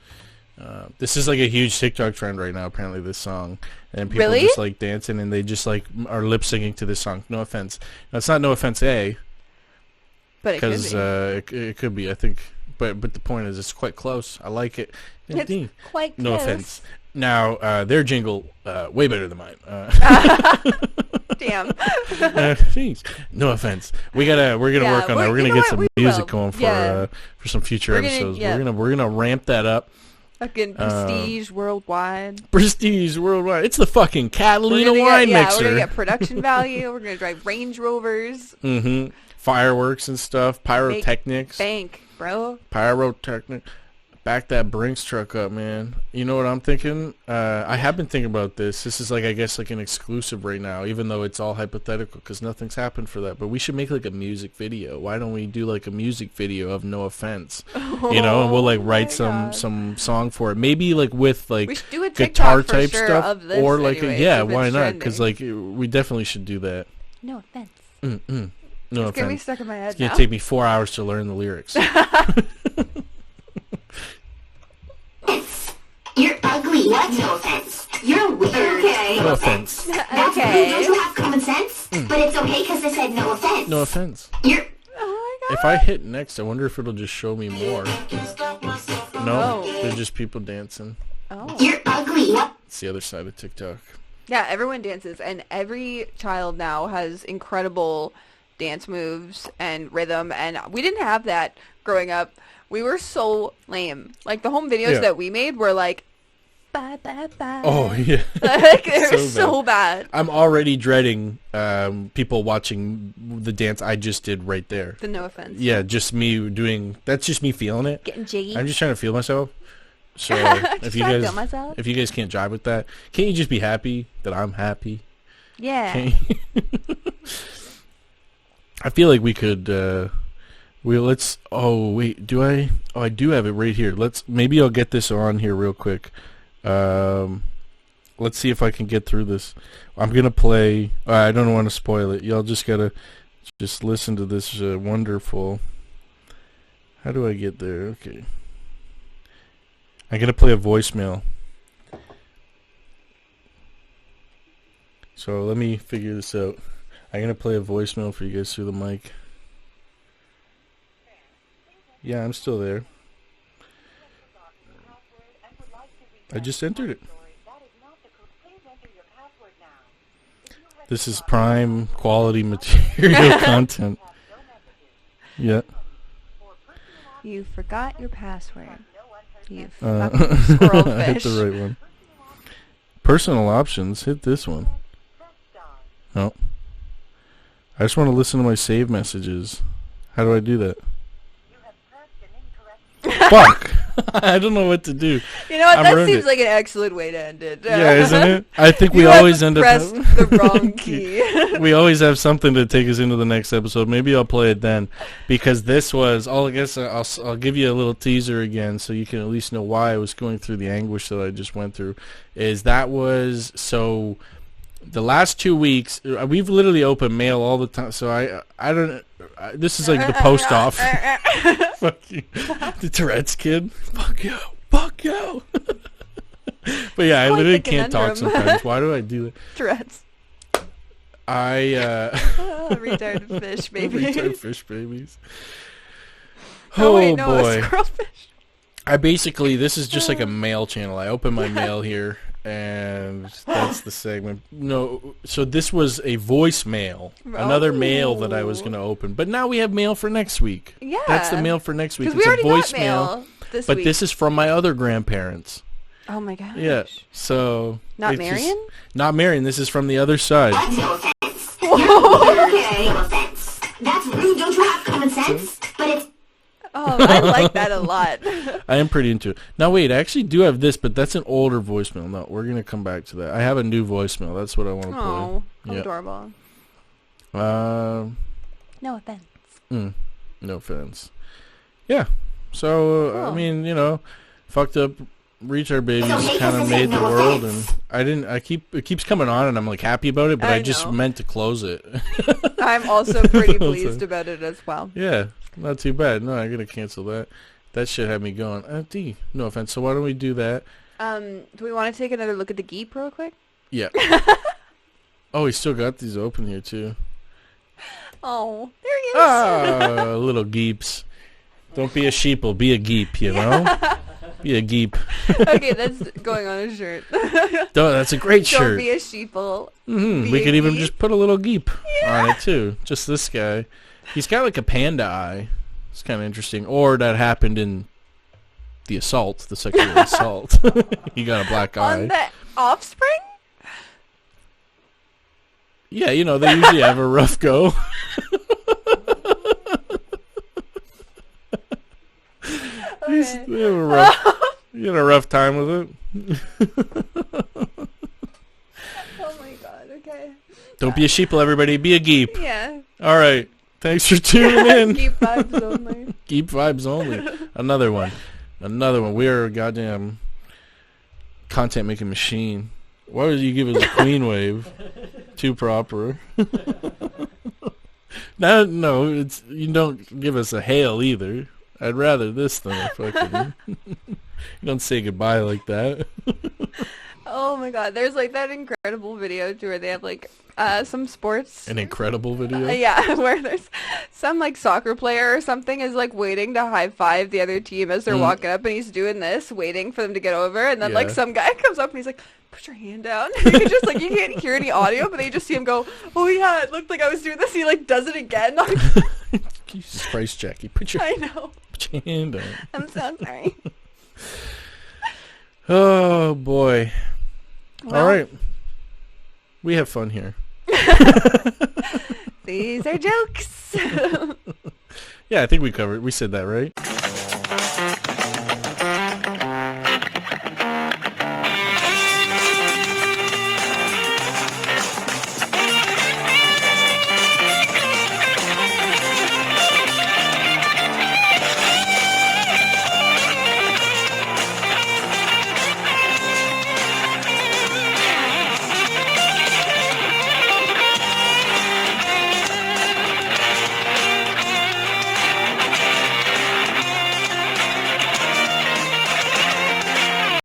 This is like a huge TikTok trend right now. Apparently, this song, and people Really? just like dancing and they just like are lip syncing to this song. No offense. Now, it's not no offense A, But it could because be. it could be. I think, but the point is, it's quite close. I like it. It's quite No close. offense. Now, their jingle way better than mine. Damn. Jeez. No offense. We're gonna work on that. We're gonna get some music going for some future episodes. We're gonna ramp that up. Fucking prestige worldwide. Prestige worldwide. It's the fucking Catalina wine mixer. We're gonna get production value. We're gonna drive Range Rovers. Mm-hmm. Fireworks and stuff. Pyrotechnics. Bank, bro. Pyrotechnic. Back that Brinks truck up, man. You know what I'm thinking? I have been thinking about this. This is like, I guess, like an exclusive right now, even though it's all hypothetical because nothing's happened for that. But we should make like a music video. Why don't we do like a music video of No Offense? You know, and we'll like write some song for it. Maybe like with like we should do a guitar TikTok for type sure stuff, of this or like anyways, yeah, if why it's not? Because trending. like we definitely should do that. No offense. No It's gonna be offense. stuck in my head It's gonna now. take me 4 hours to learn the lyrics. You're ugly. What? No offense. You're weird. Okay. No offense. That's rude. Don't you have common sense? But it's okay because I said no offense. No offense. You're. Oh my god. If I hit next, I wonder if it'll just show me more. No, Oh. they're just people dancing. Oh. You're ugly. What? It's the other side of TikTok. Yeah, everyone dances, and every child now has incredible dance moves and rhythm, and we didn't have that growing up. We were so lame. Like, the home videos that we made were like, bye, bye, bye. Oh, yeah. Like, they were so bad. I'm already dreading people watching the dance I just did right there. The No Offense. Yeah, just me doing... That's just me feeling it. Getting jiggy. I'm just trying to feel myself. So if you trying to guys feel myself. if you guys can't jive with that, can't you just be happy that I'm happy? Yeah. Can't you? I feel like we could let's I do have it right here. Maybe I'll get this on here real quick. Let's see if I can get through this. I'm gonna play. I don't want to spoil it. Y'all just gotta just listen to this wonderful. How do I get there? Okay. I'm gonna play a voicemail. So let me figure this out. I'm gonna play a voicemail for you guys through the mic. Yeah, I'm still there. I just entered it. This is prime quality material content. Yeah. You forgot your password. You I fucking hit squirrelfish. the right one. Personal options. Hit this one. No. I just want to listen to my save messages. How do I do that? Fuck! I don't know what to do. You know what? I've That ruined seems it. like an excellent way to end it. Yeah, isn't it? I think we You always have end up pressed the wrong key. we always have something to take us into the next episode. Maybe I'll play it then, because this was. I guess I'll give you a little teaser again, so you can at least know why I was going through the anguish that I just went through. So the last 2 weeks we've literally opened mail all the time. So I don't. This is like the post office. Fuck you, the Tourette's kid. Fuck you. Fuck you. But yeah, I Quite literally the can't talk conundrum. sometimes. Why do I do that? Tourette's. Retarded fish, baby. Retarded fish babies. Oh, Oh, wait, no, boy. a squirrelfish. This is just like a mail channel. I open my mail here, And that's the segment. No, so this was a voicemail. Another mail that I was going to open. But now we have mail for next week. Yeah. That's the mail for next week. It's we already a voicemail. got mail this but week. this is from my other grandparents. Oh my gosh. Yeah. So Not Marion? Not Marion. This is from the other side. No offense. Okay. No offense. That's rude. Don't you have common sense? But it's... Oh, I like that a lot. I am pretty into it. Now, wait, I actually do have this, but that's an older voicemail. No, we're going to come back to that. I have a new voicemail. That's what I want to play. Oh, Yeah. adorable. No offense. No offense. Yeah. So, I mean, you know, fucked up retard babies kind of made the world, and it keeps coming on, and I'm like happy about it, but I just meant to close it. I'm also pretty pleased about it as well. Yeah. Not too bad. No, I'm going to cancel that. That shit had me going, no offense. So why don't we do that? Do we want to take another look at the Geep real quick? Yeah. Oh, we still got these open here, too. Oh, there he is. Little Geeps. Don't be a sheeple. Be a Geep, you know? Be a Geep. Okay, that's going on a shirt. That's a great shirt. Don't be a sheeple. We could even just put a little Geep on it, too. Just this guy. He's got like a panda eye. It's kind of interesting. Or that happened in the sexual assault. He got a black eye. On the offspring? Yeah, you know, they usually have a rough go. Okay. You had a rough time with it. Oh my god, okay. Don't be a sheeple, everybody. Be a Geep. Yeah. All right. Thanks for tuning in. Geep vibes only. Geep vibes only. Another one. We are a goddamn content making machine. Why would you give us a queen wave? Too proper. No, you don't give us a hail either. I'd rather this than a fucking... You don't say goodbye like that. Oh my god, there's like that incredible video too where they have like some sports. An incredible video? Yeah, where there's some like soccer player or something is like waiting to high five the other team as they're walking up, and he's doing this, waiting for them to get over, and then like some guy comes up and he's like, put your hand down. And you just like, you can't hear any audio, but then you just see him go, oh yeah, it looked like I was doing this. He like does it again. Jesus Christ, Jackie, I know. Put your hand down. I'm so sorry. Oh boy. Well, all right. We have fun here. These are jokes. Yeah, I think we said that, right?